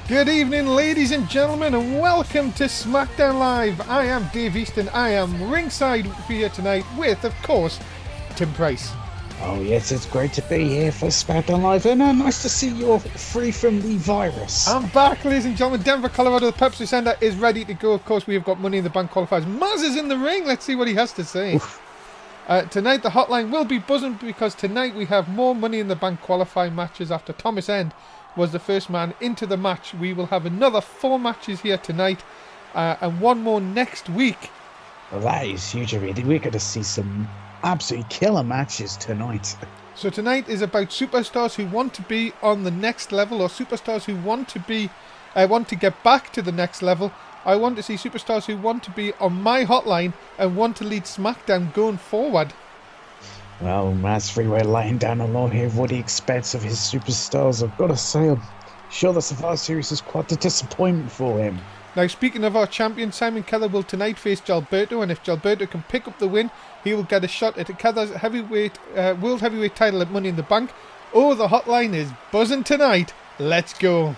Good evening, ladies and gentlemen, and welcome to SmackDown Live. I am Dave Easton. I am ringside for you tonight with, of course, Tim Price. Oh yes, it's great to be here for SmackDown Live, and nice to see you're free from the virus. I'm back, ladies and gentlemen. Denver, Colorado, the Pepsi Center is ready to go. Of course, we have got Money in the Bank qualifiers. Maz is in the ring. Let's see what he has to say. Tonight, the hotline will be buzzing because tonight we have more Money in the Bank qualifying matches after Thomas End was the first man into the match. We will have another 4 matches here tonight and one more next week. Well, that is huge. I mean, we're going to see some absolutely killer matches tonight. So tonight is about superstars who want to be on the next level, or superstars who want to get back to the next level. I want to see superstars who want to be on my hotline and want to lead SmackDown going forward. Well, Matt's Freeway laying down a law here of what he expects of his superstars. I've got to say, I'm sure the Survivor Series is quite a disappointment for him. Now, speaking of our champion, Simon Keller will tonight face Gilberto, and if Gilberto can pick up the win, he will get a shot at Keller's world heavyweight title at Money in the Bank. Oh, the hotline is buzzing tonight. Let's go.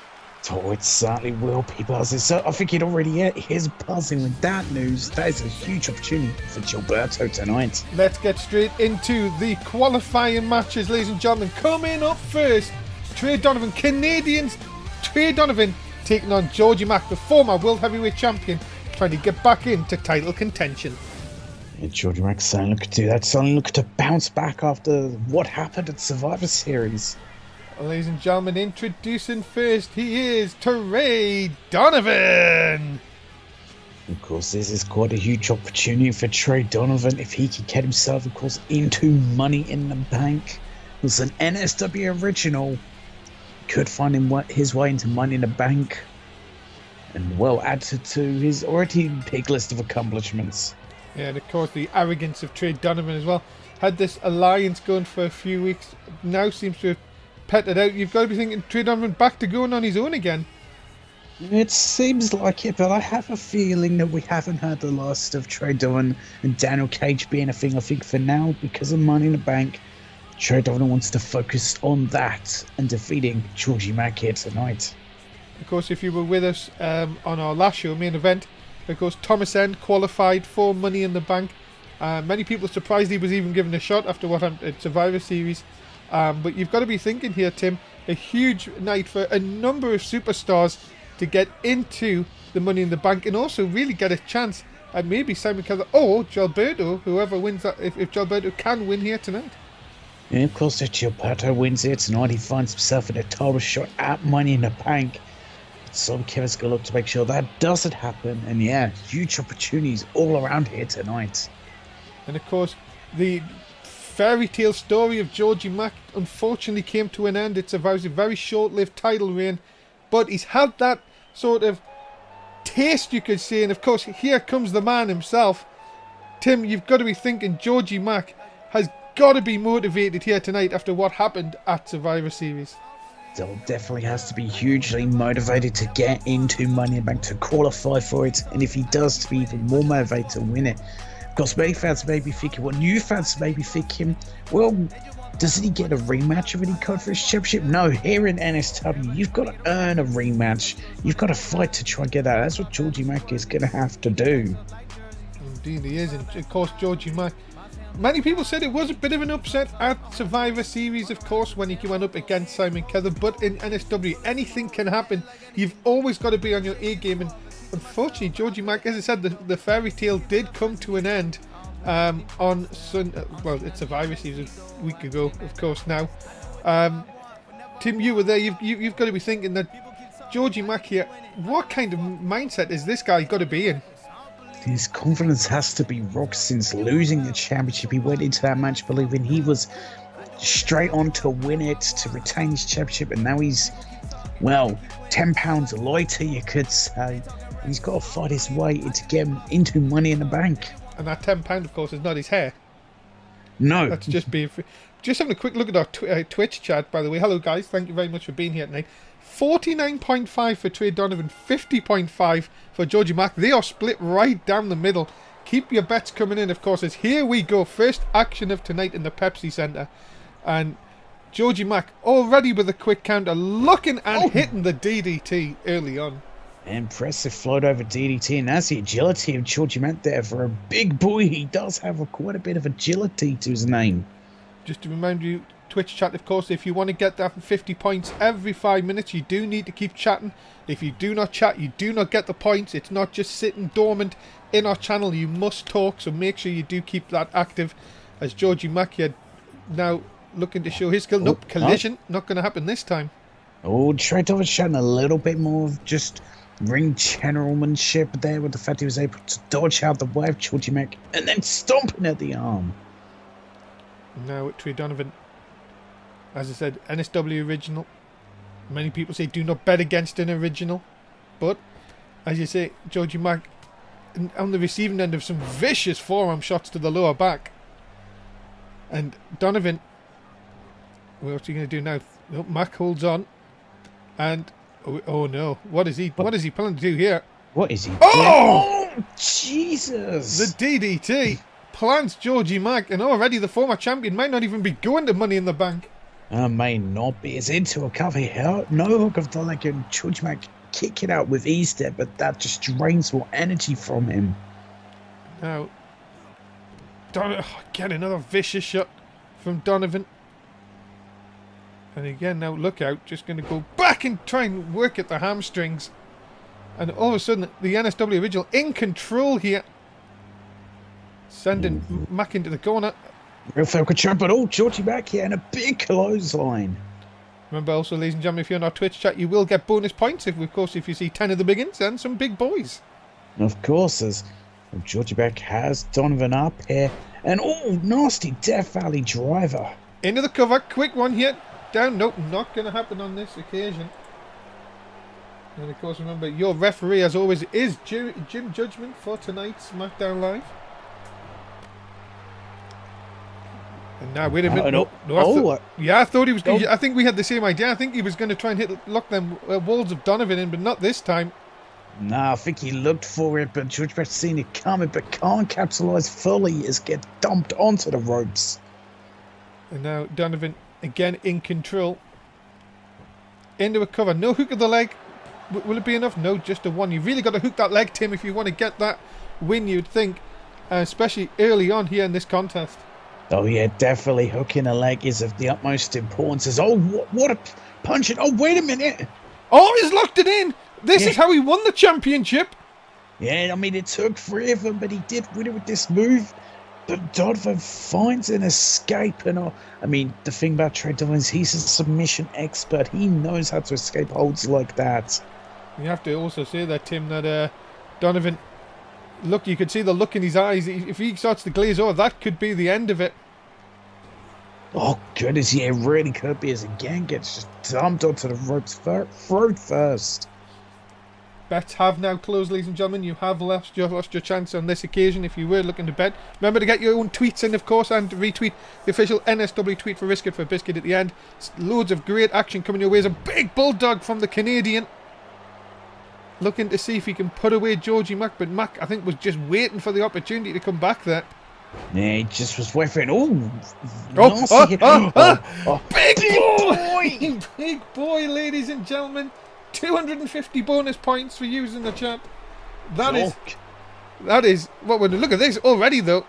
Oh, it certainly will be buzzing. So I think it already is buzzing with that news. That is a huge opportunity for Gilberto tonight. Let's get straight into the qualifying matches, ladies and gentlemen. Coming up first, Trey Donovan, Canadians. Trey Donovan taking on Georgie Mack, the former World Heavyweight Champion, trying to get back into title contention. Yeah, Georgie Mack certainly looking to do that. Certainly looking to bounce back after what happened at Survivor Series. Ladies and gentlemen, introducing first, he is Trey Donovan. Of course, this is quite a huge opportunity for Trey Donovan if he can get himself, of course, into Money in the Bank. It's an NSW original. Could find his way into Money in the Bank. And well added to his already big list of accomplishments. Yeah, and of course the arrogance of Trey Donovan as well. Had this alliance going for a few weeks, now seems to have petted out. You've got to be thinking Trey Donovan back to going on his own again. It seems like it, but I have a feeling that we haven't heard the last of Trey Donovan and Daniel Cage being a thing. I think for now, because of Money in the Bank, Trey Donovan wants to focus on that and defeating Georgie Mack here tonight. Of course, if you were with us on our last show, main event, of course, Thomas End qualified for Money in the Bank. Many people surprised he was even given a shot after what happened at Survivor Series. But you've got to be thinking here, Tim, a huge night for a number of superstars to get into the Money in the Bank and also really get a chance at maybe Simon Keller or Gilberto, whoever wins that, if Gilberto can win here tonight. And of course, if Gilberto wins here tonight, he finds himself in a title shot at Money in the Bank. So Kevin's going to look to make sure that doesn't happen. And yeah, huge opportunities all around here tonight. And of course, the fairy tale story of Georgie Mack unfortunately came to an end. It's a very short-lived title reign, but he's had that sort of taste, you could say, and of course here comes the man himself. Tim, you've got to be thinking Georgie Mack has got to be motivated here tonight after what happened at Survivor Series. Still definitely has to be hugely motivated to get into Money in the Bank, to qualify for it, and if he does, to be even more motivated to win it. Because many fans may be thinking, well, new fans may be thinking, well, doesn't he get a rematch of any kind for his championship? No, here in NSW, you've got to earn a rematch. You've got to fight to try and get that. That's what Georgie Mack is going to have to do. Indeed he is, and of course Georgie Mack. Many people said it was a bit of an upset at Survivor Series, of course, when he went up against Simon Keller, but in NSW, anything can happen. You've always got to be on your A game, and unfortunately, Georgie Mack, as I said, the fairy tale did come to an end on Sunday. Well, it's Survivor Series a week ago, of course, now. Tim, you were there. You've got to be thinking that Georgie Mack here, what kind of mindset is this guy got to be in? His confidence has to be rocked since losing the championship. He went into that match believing he was straight on to win it, to retain his championship, and now he's, well, 10 pounds lighter, you could say. He's got to fight his way to get him into Money in the Bank. And that £10, of course, is not his hair. No. That's just being... Just having a quick look at our Twitch chat, by the way. Hello, guys. Thank you very much for being here tonight. 49.5 for Trey Donovan, 50.5 for Georgie Mack. They are split right down the middle. Keep your bets coming in, of course, as here we go. First action of tonight in the Pepsi Center. And Georgie Mack already with a quick counter, looking and hitting the DDT early on. Impressive float over DDT, and that's the agility of Georgie Mack there. For a big boy, he does have quite a bit of agility to his name. Just to remind you, Twitch chat, of course, if you want to get that 50 points every 5 minutes, you do need to keep chatting. If you do not chat, you do not get the points. It's not just sitting dormant in our channel. You must talk, so make sure you do keep that active. As Georgie Mack here now looking to show his skill. Nope, collision. Not going to happen this time. Oh, Trey Donovan showing a little bit more of just ring generalmanship there with the fact he was able to dodge out the way of Georgie Mack and then stomping at the arm. Now Trey Donovan, as I said, NSW original. Many people say do not bet against an original, but as you say, Georgie Mack on the receiving end of some vicious forearm shots to the lower back. And Donovan, what's he going to do now? Nope, Mack holds on, and oh no, what is he planning to do here? What is he doing? Oh, Jesus! The DDT plants Georgie Mack, and already the former champion might not even be going to Money in the Bank. May not be. It's into a cover here. No hook of the leg, and Georgie Mack kick it out with ease there, but that just drains more energy from him. Now, get another vicious shot from Donovan. And again, now look out, just going to go back and try and work at the hamstrings. And all of a sudden, the NSW original in control here. Sending Mack into the corner. Real Falcon Trump, but Georgie Mack here and a big clothesline. Remember also, ladies and gentlemen, if you're in our Twitch chat, you will get bonus points, if you see 10 of the big uns and some big boys. Of course, as Georgie Mack has Donovan up here. And nasty Death Valley driver. Into the cover, quick one here. Down, nope, not going to happen on this occasion. And of course, remember, your referee, as always, is Jim Judgment for tonight's SmackDown Live. And now, wait a minute. I thought he was going to... I think we had the same idea. I think he was going to try and lock them walls of Donovan in, but not this time. I think he looked for it, but George Mack's seen it coming, but can't capitalise fully as get dumped onto the ropes. And now Donovan, again, in control. Into a cover. No hook of the leg. Will it be enough? No, just a one. You've really got to hook that leg, Tim, if you want to get that win, you'd think. Especially early on here in this contest. Oh, yeah, definitely hooking a leg is of the utmost importance. What a punch. Wait a minute. Oh, he's locked it in. This is how he won the championship. Yeah, I mean, it took forever, but he did win it with this move. But Donovan finds an escape. And the thing about Trey Donovan is he's a submission expert. He knows how to escape holds like that. You have to also say that, Tim, that Donovan... Look, you could see the look in his eyes. If he starts to glaze over, that could be the end of it. Oh, goodness, yeah, it really could be, as again gets just dumped onto the ropes throat first. Bets have now closed, ladies and gentlemen. You have lost your chance on this occasion if you were looking to bet. Remember to get your own tweets in, of course, and retweet the official NSW tweet for Risk It for Biscuit at the end. Loads of great action coming your way. There's a big bulldog from the Canadian. Looking to see if he can put away Georgie Mack, but Mack, I think, was just waiting for the opportunity to come back there. Yeah, he just was waiting. Big boy! Big boy, ladies and gentlemen. 250 bonus points for using the chat. That is what would look at this already, though.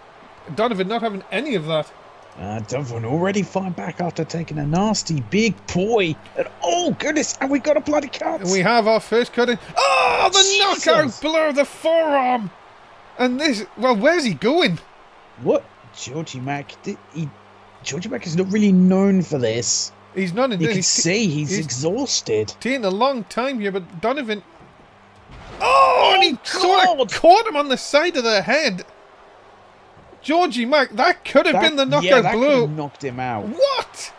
Donovan not having any of that. Donovan already fighting back after taking a nasty big boy. And goodness, and we got a bloody cut. And we have our first cut in. Oh, the knockout below the forearm. And this, well, where's he going? What? Georgie Mack? Georgie Mack is not really known for this. He's not in this. You can see he's exhausted. Taking a long time here, but Donovan... and he sort of caught him on the side of the head. Georgie Mack, that could have been the knockout blow. Could have knocked him out. What?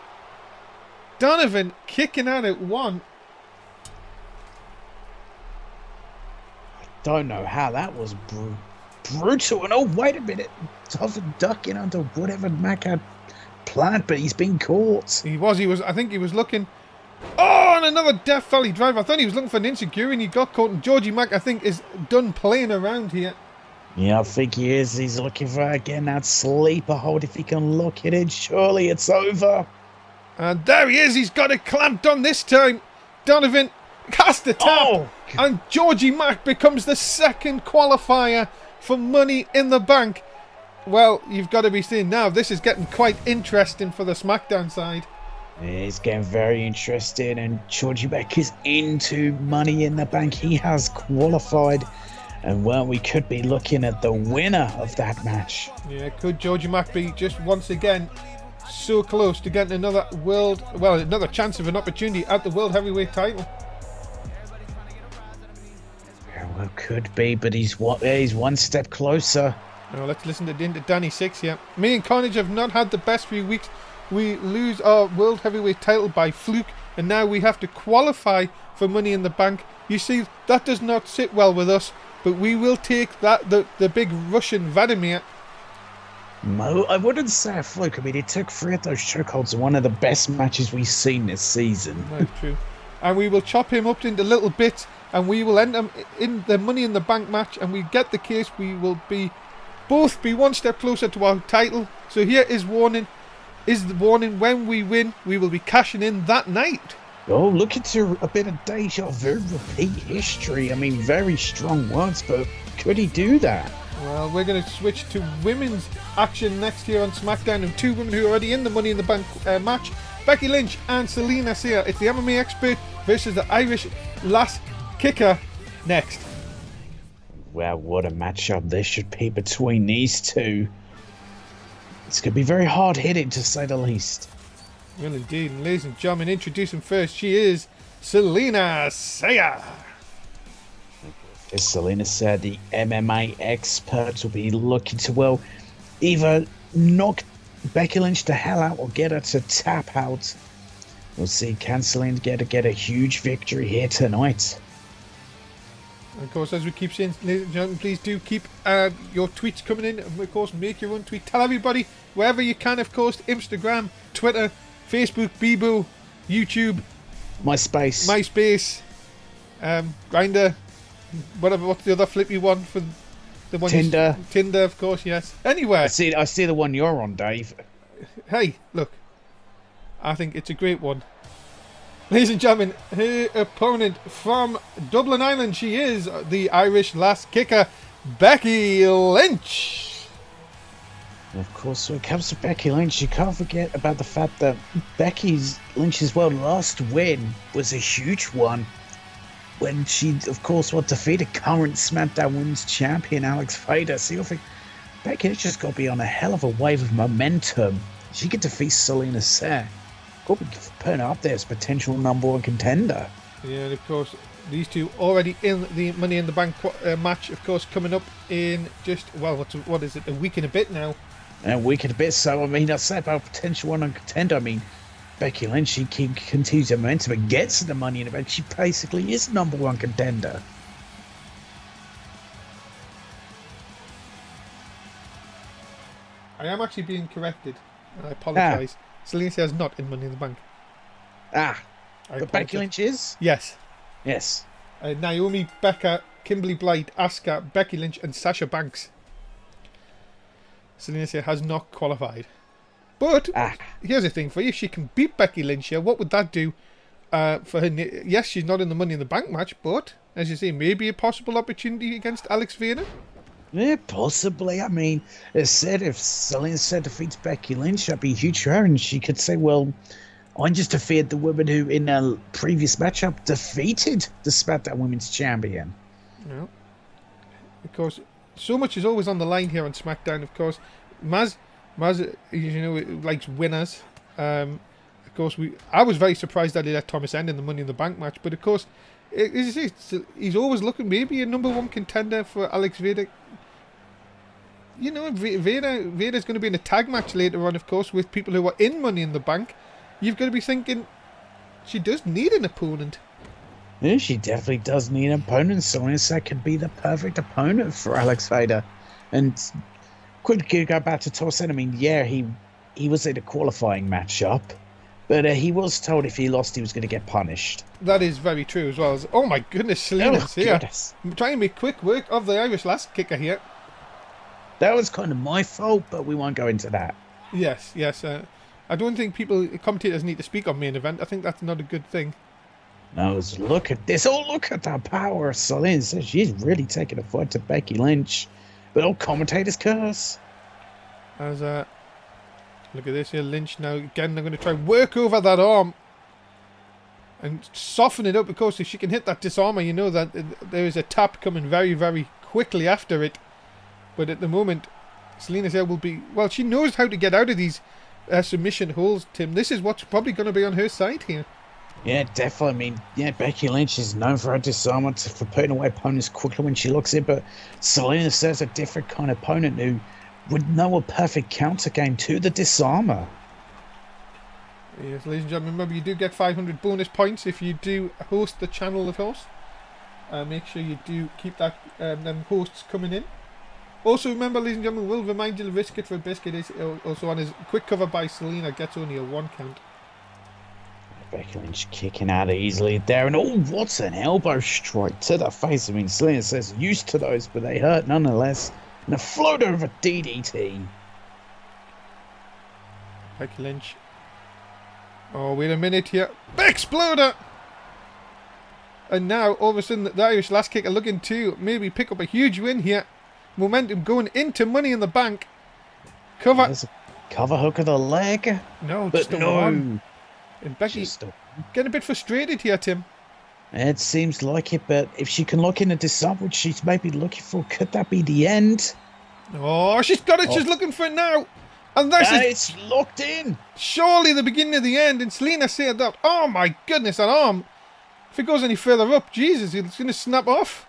Donovan kicking out at one. I don't know how that was brutal. And wait a minute. Donovan ducking under whatever Mack had planned, but he's been caught. He was. I think he was looking... and another Death Valley drive. I thought he was looking for an insecurity and he got caught. And Georgie Mack, I think, is done playing around here. Yeah, I think he is. He's looking for, again, that sleeper hold. If he can lock it in, surely it's over. And there he is. He's got it clamped on this time. Donovan has to tap. Oh. And Georgie Mack becomes the second qualifier for Money in the Bank. Well, you've got to be seeing now. This is getting quite interesting for the SmackDown side. It's getting very interesting, and Georgie Mack is into Money in the Bank. He has qualified, and well, we could be looking at the winner of that match. Yeah, could Georgie Mack be just once again so close to getting another chance of an opportunity at the World Heavyweight title? Yeah, well, could be, but he's one step closer. Now let's listen to Danny Six here. Me and Carnage have not had the best few weeks. We lose our World Heavyweight title by fluke, and now we have to qualify for Money in the Bank. You see, that does not sit well with us, but we will take that, the big Russian Vladimir. No, I wouldn't say a fluke. I mean, he took 3 of those chokeholds in one of the best matches we've seen this season. That's true. And we will chop him up into little bits, and we will end him in the Money in the Bank match, and we get the case. We will both be one step closer to our title. So here is warning. Is the warning: when we win, we will be cashing in that night. Oh, look into a bit of deja vu, repeat history. I mean, very strong words, but could he do that? Well, we're going to switch to women's action next here on SmackDown, and 2 women who are already in the Money in the Bank match: Becky Lynch and Selena Sear. It's the MMA expert versus the Irish lass kicker next. Well, what a matchup this should be between these two. It's going to be very hard-hitting, to say the least. Well, indeed. And ladies and gentlemen, introducing first, she is Selena Sear. As Selena said, the MMA experts will be looking to, well, either knock Becky Lynch the hell out or get her to tap out. We'll see, can Selena get a huge victory here tonight? And of course, as we keep saying, ladies and gentlemen, please do keep your tweets coming in. And of course, make your own tweet. Tell everybody, wherever you can, of course, Instagram, Twitter, Facebook, Bebo, YouTube, MySpace, Grindr, whatever. What's the other flippy one for the one? Tinder. Tinder, of course, yes. Anyway, I see the one you're on, Dave. Hey, look, I think it's a great one. Ladies and gentlemen, her opponent from Dublin, Ireland, she is the Irish lass kicker, Becky Lynch. Of course, when it comes to Becky Lynch, you can't forget about the fact that Lynch's last win was a huge one when she, of course, defeated current SmackDown Women's Champion Alex Vader. So you think Becky Lynch just got to be on a hell of a wave of momentum. She could defeat Selena Sear. Could be putting her up there as potential #1 contender. Yeah, and of course, these two already in the Money in the Bank match, of course, coming up in just, well, what is it, a week and a bit now? A week and a bit, so I mean, I say about potential #1 contender. I mean, Becky Lynch, she continues her momentum and gets the Money in the Bank. She basically is #1 contender. I am actually being corrected. I apologise. Selena Sear is not in Money in the Bank. But Becky Lynch is? Yes. Yes. Naomi, Becca, Kimberly Blight, Asuka, Becky Lynch and Sasha Banks. Selena Sear has not qualified. But here's the thing for you. If she can beat Becky Lynch here, what would that do for her? Yes, she's not in the Money in the Bank match, but, as you say, maybe a possible opportunity against Alex Vader? Yeah, possibly. I mean, as said, if Selena Sear defeats Becky Lynch, that'd be huge for her, and she could say, well, I just defeated the woman who, in a previous matchup, defeated the SmackDown Women's Champion. No. Of course, so much is always on the line here on SmackDown, of course. Maz, you know, likes winners. Of course, I was very surprised that he let Thomas end in the Money in the Bank match, but of course, he's always looking maybe a #1 contender for Alex Vader. You know, Vader's going to be in a tag match later on, of course, with people who are in Money in the Bank. You've got to be thinking, she does need an opponent. Yeah, she definitely does need an opponent. Selena Sear could be the perfect opponent for Alex Vader. And could go back to Thomas. I mean, yeah, he was in a qualifying matchup, but he was told if he lost, he was going to get punished. That is very true as well. Oh my goodness, Selena's here. I'm trying to make quick work of the Irish lass kicker here. That was kind of my fault, but we won't go into that. Yes. I don't think commentators need to speak on main event. I think that's not a good thing. No, look at this. Oh, look at that power. Selena says she's really taking a fight to Becky Lynch. But all commentators curse. As look at this here, Lynch now again. They're going to try and work over that arm and soften it up. Of course, if she can hit that disarmer, you know that there is a tap coming very, very quickly after it. But at the moment, Selena here will be... Well, she knows how to get out of these submission holes, Tim. This is what's probably going to be on her side here. Yeah, definitely. I mean, yeah, Becky Lynch is known for her disarmer, for putting away opponents quickly when she looks in, but Selena says a different kind of opponent who would know a perfect counter game to the disarmer. Yes, ladies and gentlemen, remember you do get 500 bonus points if you do host the channel, of course. Make sure you do keep that them hosts coming in. Also, remember, ladies and gentlemen, we'll remind you the risk it for a biscuit is also on his quick cover by Selena gets only a 1 count. Becky Lynch kicking out easily there, and oh, what's an elbow strike to the face. I mean, Selena says used to those, but they hurt nonetheless. And a float over DDT. Becky Lynch. Oh, wait a minute here. Exploder! And now, all of a sudden, the Irish last kicker looking to maybe pick up a huge win here. Momentum going into Money in the Bank. Cover. There's a cover hook of the leg. No, but just no. one. And Becky getting a bit frustrated here, Tim. It seems like it, but if she can lock in a disarm, which she's maybe looking for, could that be the end? Oh, she's got it. Oh. She's looking for it now. And this is... It's locked in. Surely the beginning of the end. And Selena said that. Oh, my goodness, that arm. If it goes any further up, Jesus, it's going to snap off.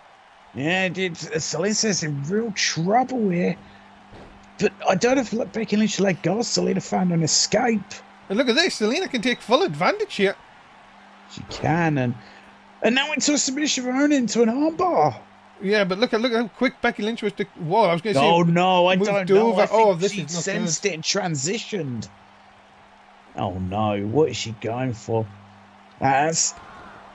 Yeah, dude, Selena's in real trouble here. But I don't know if Becky Lynch let go. Selena found an escape. And look at this. Selena can take full advantage here. She can, and now into a submission of her own, into an armbar. Yeah, but look how quick Becky Lynch was to... Whoa, I was going to say... Oh, no, I don't know. I think this she is not sensed good. it and transitioned. Oh, no. What is she going for? As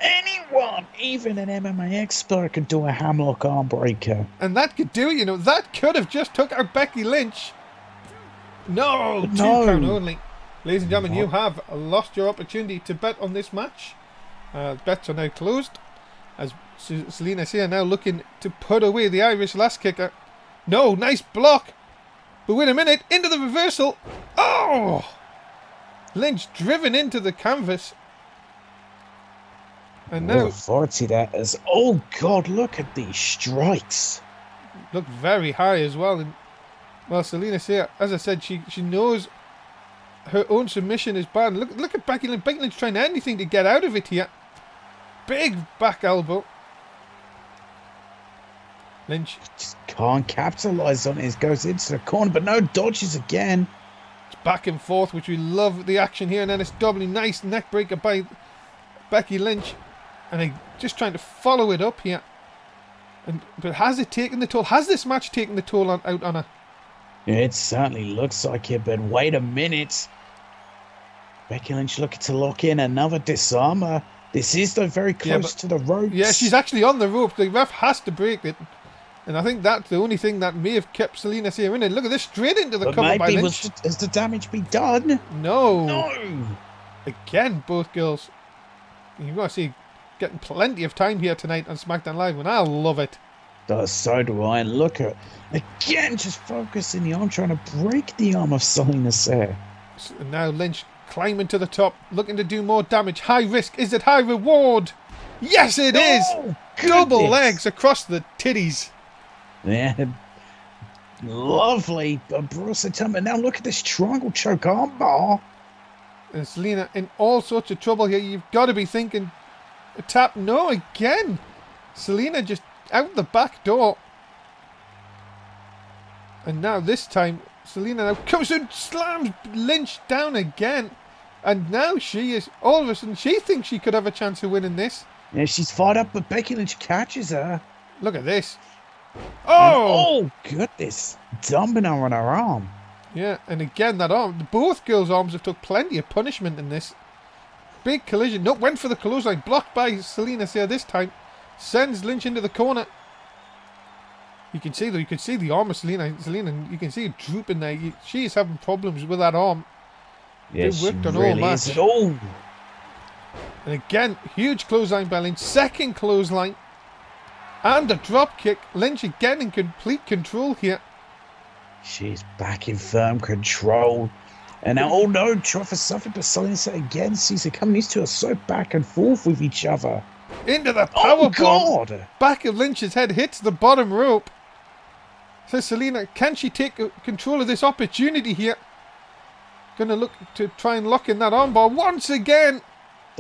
anyone, even an MMA expert, could do a hamlock arm breaker. And that could do it, you know. That could have just took out Becky Lynch. No, but 2 count only. Ladies and gentlemen, you have lost your opportunity to bet on this match. Bets are now closed. As Selena here now looking to put away the Irish last kicker. No, nice block. But wait a minute, into the reversal. Oh! Lynch driven into the canvas. And now... authority that is... Oh, God, look at these strikes. Look very high as well. And, well, Selena here, as I said, she knows... her own submission is bad. Look at Becky Lynch. Becky Lynch trying anything to get out of it here. Big back elbow. Lynch just can't capitalize on it. Goes into the corner, but no, dodges again. It's back and forth, which we love the action here in NSW. Nice neck breaker by Becky Lynch. And they just trying to follow it up here. But has it taken the toll? Has this match taken the toll out on her? It certainly looks like it, but wait a minute. Becky Lynch looking to lock in another disarmer. This is though very close to the ropes. Yeah, she's actually on the rope. The ref has to break it. And I think that's the only thing that may have kept Selena here in it. Look at this, straight into the cover by Lynch. Has the damage been done? No. No. Again, both girls. You've got to see, getting plenty of time here tonight on SmackDown Live, and I love it. So do I. And look at, again, just focusing the arm, trying to break the arm of Selena there. So now Lynch climbing to the top, looking to do more damage. High risk, is it high reward? Yes, it is! Double legs across the titties. Yeah. Lovely. But now look at this triangle choke armbar. And Selena in all sorts of trouble here. You've got to be thinking, a tap. No, again. Selena just out the back door. And now this time, Selena now comes and slams Lynch down again. And now she is, all of a sudden, she thinks she could have a chance of winning this. Yeah, she's fired up, but Becky Lynch catches her. Look at this. Oh! And, oh, goodness. Dumping her on her arm. Yeah, and again, that arm. Both girls' arms have took plenty of punishment in this. Big collision. No, went for the clothesline. Blocked by Selena here this time. Sends Lynch into the corner. You can see, though, you can see the arm of Selena, you can see it drooping there. She is having problems with that arm. Yes, worked she on all really match. is. Oh, And again, huge clothesline by Lynch. Second clothesline. And a drop kick. Lynch again in complete control here. she's back in firm control. And now, oh no, try for something, but Selena again sees it coming. These two are so back and forth with each other. Into the Oh, power bomb. God. Back of Lynch's head hits the bottom rope. So Selena, can she take control of this opportunity here? Gonna look to try and lock in that armbar once again.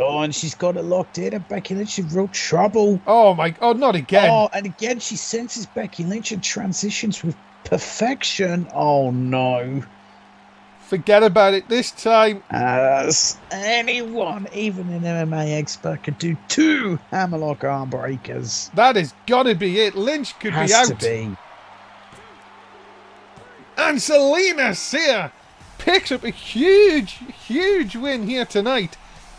Oh, and she's got it locked in, and Becky Lynch in real trouble. Oh my, oh not again. Oh, and again she senses Becky Lynch and transitions with perfection. Oh no. Forget about it this time. As anyone, even an MMA expert, could do 2 hammerlock arm breakers. That has got to be it. Lynch could Has be out. to be. And Selena Sear picks up a huge win here tonight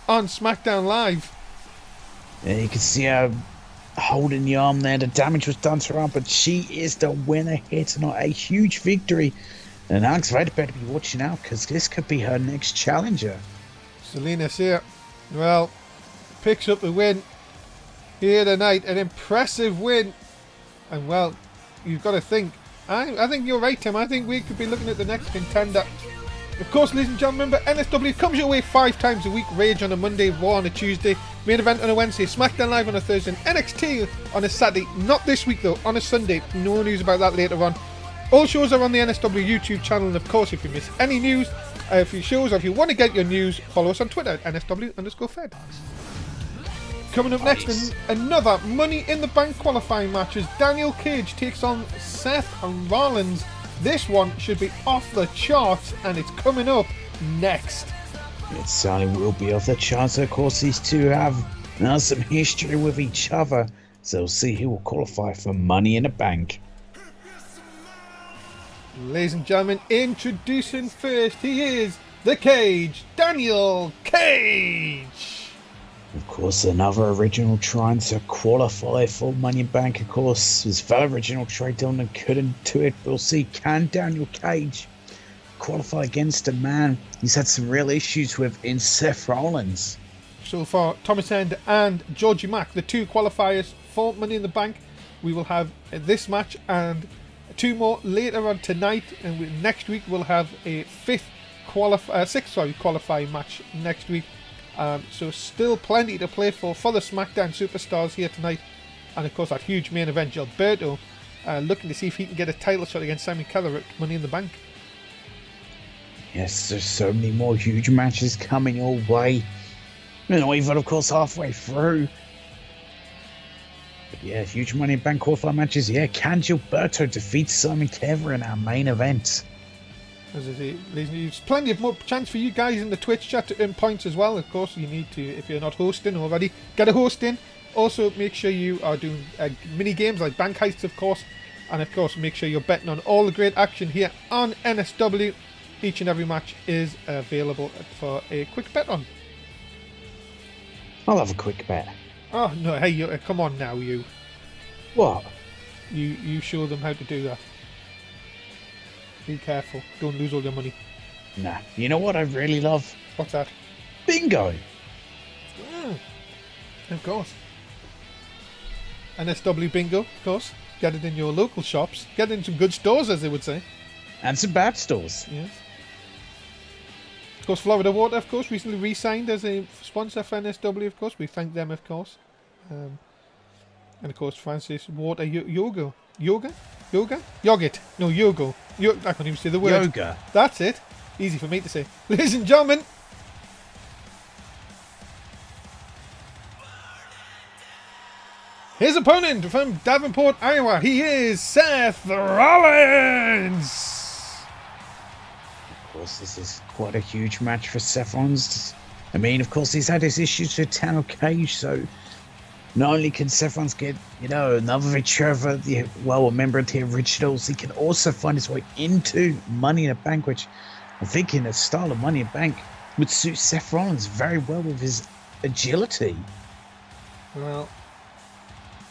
on SmackDown Live. Yeah, you can see her holding the arm there. The damage was done to her arm, but she is the winner here tonight. A huge victory. And Alex Vader better be watching out, because this could be her next challenger. Selena Sear, well, picks up the win here tonight. An impressive win. And well, you've got to think. I think you're right, Tim. I think we could be looking at the next contender. Of course, ladies and gentlemen, remember, NSW comes your way 5 times a week. Rage on a Monday, Raw on a Tuesday, main event on a Wednesday, SmackDown Live on a Thursday, and NXT on a Saturday. Not this week, though, on a Sunday. No news about that later on. All shows are on the NSW YouTube channel, and of course, if you miss any news, if you shows, or if you want to get your news, follow us on Twitter at NSW_Fed. Coming up next, another Money in the Bank qualifying match as Daniel Cage takes on Seth Rollins. This one should be off the charts, and it's coming up next. It certainly will be off the charts. Of course, these two have now some history with each other, so we'll see who will qualify for Money in the Bank. Ladies and gentlemen, introducing first, he is the Cage, Daniel Cage. Of course, another original trying to qualify for Money in Bank. Of course, his fellow original Trey Dillon couldn't do it. We'll see, can Daniel Cage qualify against a man he's had some real issues with in Seth Rollins? So far, Thomas End and Georgie Mack, the 2 qualifiers for Money in the Bank. We will have this match and 2 more later on tonight, and next week we'll have a 6th qualifying match next week. So still plenty to play for the SmackDown superstars here tonight. And of course that huge main event, Gilberto looking to see if he can get a title shot against Simon Keller at Money in the Bank. Yes, there's so many more huge matches coming your way. We're not even, of course, halfway through. But yeah, huge Money in Bank qualifying matches. Yeah, can Gilberto defeat Simon Keller in our main event? As I say, there's plenty of more chance for you guys in the Twitch chat to earn points as well. Of course, you need to, if you're not hosting already, get a host in. Also, make sure you are doing mini games like bank heists, of course. And of course, make sure you're betting on all the great action here on NSW. Each and every match is available for a quick bet on. I'll have a quick bet. Oh no! Hey, come on now, you. What? You show them how to do that. Be careful. Don't lose all your money. Nah. You know what I really love? What's that? Bingo. Of course. NSW Bingo, of course. Get it in your local shops. Get it in some good stores, as they would say. And some bad stores. Yes. Of course, Florida Water, of course, recently re-signed as a sponsor for NSW, of course. We thank them, of course. And of course, Francis Water Yogurt. No, Yogo. I can't even say the word. Yoga. That's it. Easy for me to say. Ladies and gentlemen, his opponent from Davenport, Iowa, he is Seth Rollins. Of course, this is quite a huge match for Seth Rollins. I mean, of course, he's had his issues with Daniel Cage, so not only can Seth Rollins get, another victory over a member of the originals, he can also find his way into Money in the Bank, which I'm thinking the style of Money in the Bank would suit Seth Rollins very well with his agility. Well,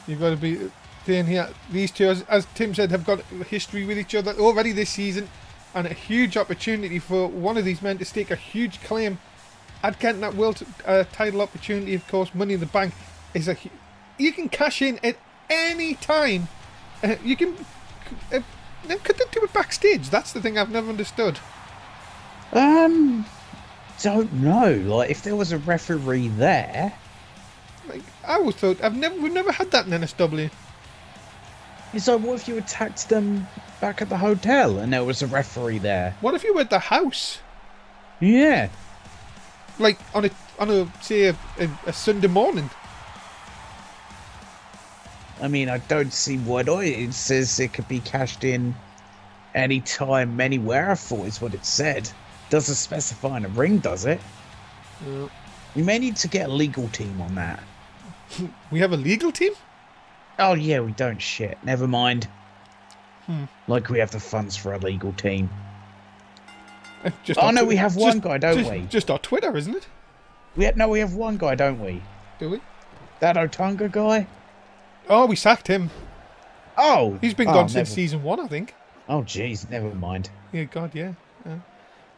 you've got to be saying here, these two, as Tim said, have got history with each other already this season. and a huge opportunity for one of these men to stake a huge claim at getting that world title opportunity. Of course, Money in the Bank is you can cash in at any time. You can. Could they do it backstage? That's the thing I've never understood. Don't know. Like, if there was a referee there. Like, I always thought we've never had that in NSW. It's like, what if you attacked them back at the hotel and there was a referee there? What if you were at the house? Yeah. Like on a say a Sunday morning. I mean, I don't see what it says. It could be cashed in anytime, anywhere. I thought is what it said. Doesn't specify in a ring, does it? No. We may need to get a legal team on that. We have a legal team? Oh yeah, we don't. Shit. Never mind. Like we have the funds for a legal team. We have one guy, don't we? Just our Twitter, isn't it? We have one guy, don't we? Do we? That Otunga guy? Oh, we sacked him. Oh! He's been gone since season 1, I think. Oh, jeez, never mind. Yeah, God, yeah.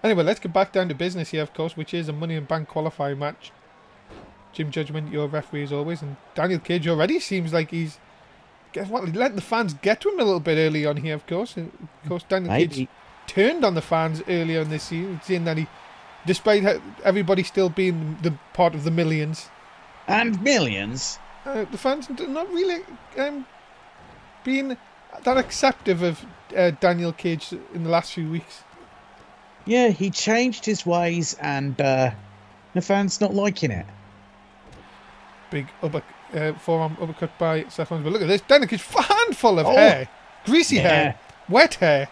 Anyway, let's get back down to business here, of course, which is a Money in Bank qualifying match. Jim Judgment, your referee as always, and Daniel Cage already seems like he's letting the fans get to him a little bit early on here, of course. And of course, Daniel Cage turned on the fans earlier in this season, saying that despite everybody still being the part of the millions. And millions? The fans not really being that acceptive of Daniel Cage in the last few weeks. Yeah, he changed his ways and the fans not liking it. Big forearm uppercut by Seth Rollins. But look at this. Daniel Cage, handful of hair. Greasy hair. Wet hair.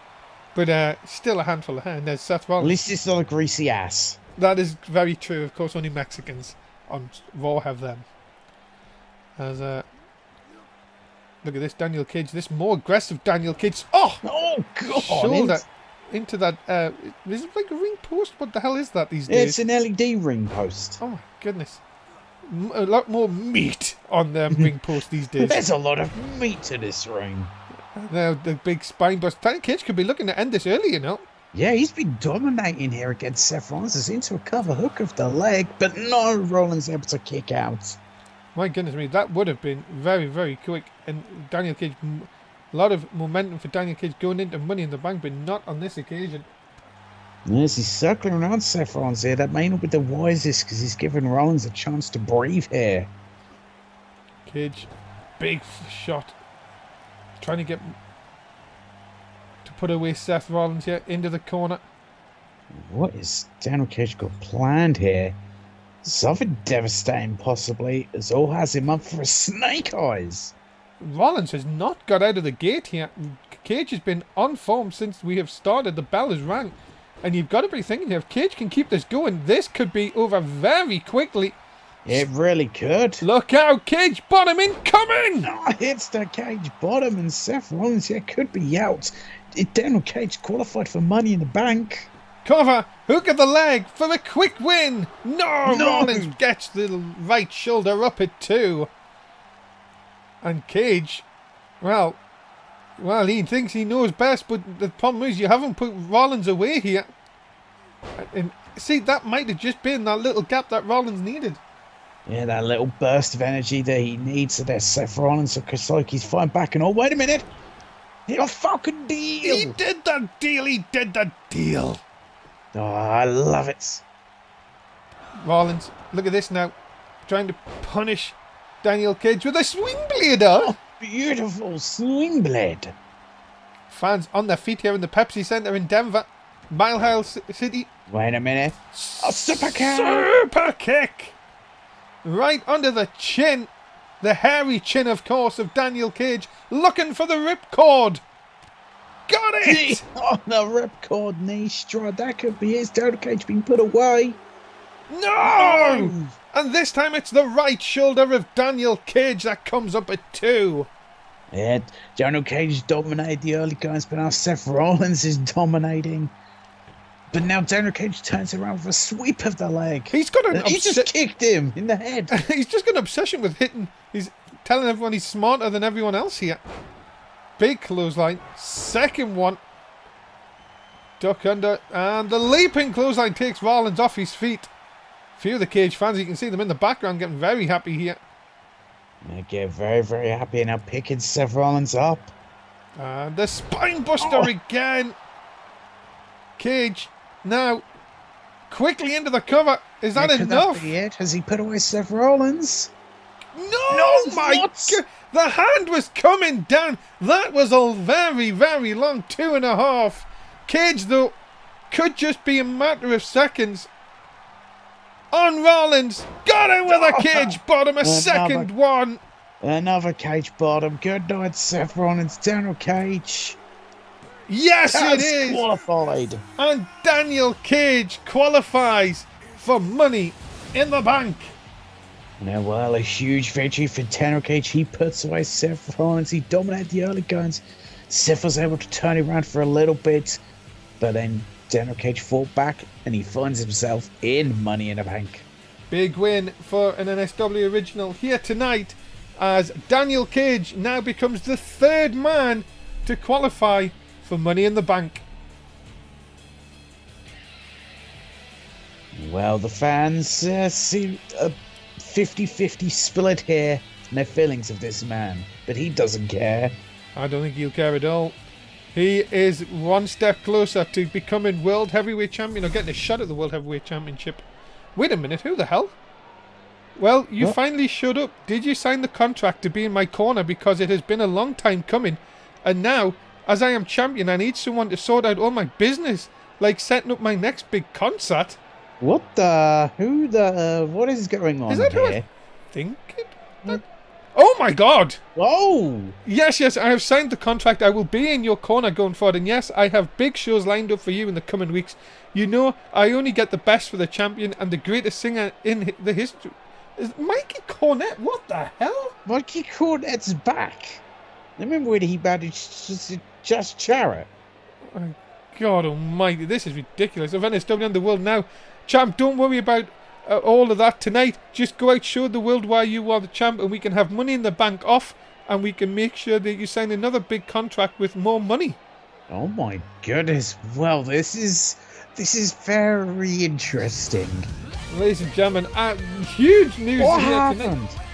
But still a handful of hair. And there's Seth Rollins. At least it's not a greasy ass. That is very true. Of course, only Mexicans on Raw have them. As look at this Daniel Cage. This more aggressive Daniel Cage. Oh God! Shoulder into that. Is it like a ring post? What the hell is that these days? It's an LED ring post. Oh my goodness. A lot more meat on the ring post these days. There's a lot of meat to this ring. Now the big spine bust. Daniel Cage could be looking to end this early, you know. Yeah, he's been dominating here against Seth Rollins. He's into a cover hook of the leg, but no, Rollins able to kick out. My goodness me, that would have been very, very quick. And Daniel Cage, a lot of momentum for Daniel Cage going into Money in the Bank, but not on this occasion. Yes, he's circling around Seth Rollins here. That may not be the wisest because he's giving Rollins a chance to breathe here. Cage, big shot. Trying to get to put away Seth Rollins here into the corner. What is Daniel Cage got planned here? Something devastating possibly, as all has him up for a snake eyes. Rollins has not got out of the gate here. Cage has been on form since we have started. The bell has rang. And you've got to be thinking, if Cage can keep this going, this could be over very quickly. It really could. Look out, Cage bottom incoming! Hits the Cage bottom and Seth Rollins here could be out. Daniel Cage qualified for Money in the Bank. Cover, hook of the leg for a quick win. No! Rollins gets the right shoulder up at 2. And Cage, well, he thinks he knows best, but the problem is you haven't put Rollins away here. And see, that might have just been that little gap that Rollins needed. Yeah, that little burst of energy that he needs. So there's Seth Rollins, so Kosaki's fighting back. And wait a minute. He a fucking deal. He did the deal. Oh, I love it. Rollins, look at this now. Trying to punish Daniel Cage with a swing blade. Beautiful swing blade. Fans on their feet here in the Pepsi Center in Denver. Mile High City. Wait a minute. A super kick. Super kick. Right under the chin. The hairy chin, of course, of Daniel Cage. Looking for the ripcord. Got it. Oh, the ripcord knee strike. That could be his. Daniel Cage being put away. No! And this time it's the right shoulder of Daniel Cage that comes up at 2. Yeah, Daniel Cage dominated the early guys, but now Seth Rollins is dominating. But now Daniel Cage turns around with a sweep of the leg. He just kicked him in the head. He's just got an obsession with hitting. He's telling everyone he's smarter than everyone else here. Big clothesline. Second one. Duck under, and the leaping clothesline takes Rollins off his feet. Few of the Cage fans, you can see them in the background getting very happy here. They get very, very happy now, picking Seth Rollins up. And the spine buster again. Cage now quickly into the cover. Is that Could enough? that be it? Has he put away Seth Rollins? No, my God. The hand was coming down. That was a very, very long 2.5. Cage, though, could just be a matter of seconds. On Rollins. Got him with a cage bottom. A second one. Another cage bottom. Good night, Seth Rollins. Daniel Cage. Yes, it is. Qualified. And Daniel Cage qualifies for Money in the Bank. Now, well, a huge victory for Daniel Cage. He puts away Seth Rollins. He dominated the early guns. Seth was able to turn it around for a little bit, but then Daniel Cage fought back and he finds himself in Money in the Bank. Big win for an NSW original here tonight, as Daniel Cage now becomes the third man to qualify for Money in the Bank. Well, the fans see a 50-50 split here. No feelings of this man, but he doesn't care. I don't think he'll care at all. He is one step closer to becoming World Heavyweight Champion, or getting a shot at the World Heavyweight Championship. Wait a minute, who the hell? Well, you finally showed up. Did you sign the contract to be in my corner? Because it has been a long time coming. And now, as I am champion, I need someone to sort out all my business, like setting up my next big concert. What is going on Is that here? who I think it? Oh my God! Whoa! Yes, I have signed the contract. I will be in your corner going forward. And yes, I have big shows lined up for you in the coming weeks. You know, I only get the best for the champion and the greatest singer in the history. Is Mikey Cornette? What the hell? Mikey Cornette's back. Remember when he managed Just Jarrett? Oh, God almighty, this is ridiculous. Of NSW and the world now. Champ, don't worry about all of that tonight. Just go out, show the world why you are the champ, and we can have Money in the Bank off, and we can make sure that you sign another big contract with more money. Oh my goodness. Well, this is very interesting. Ladies and gentlemen, huge news What here happened? tonight.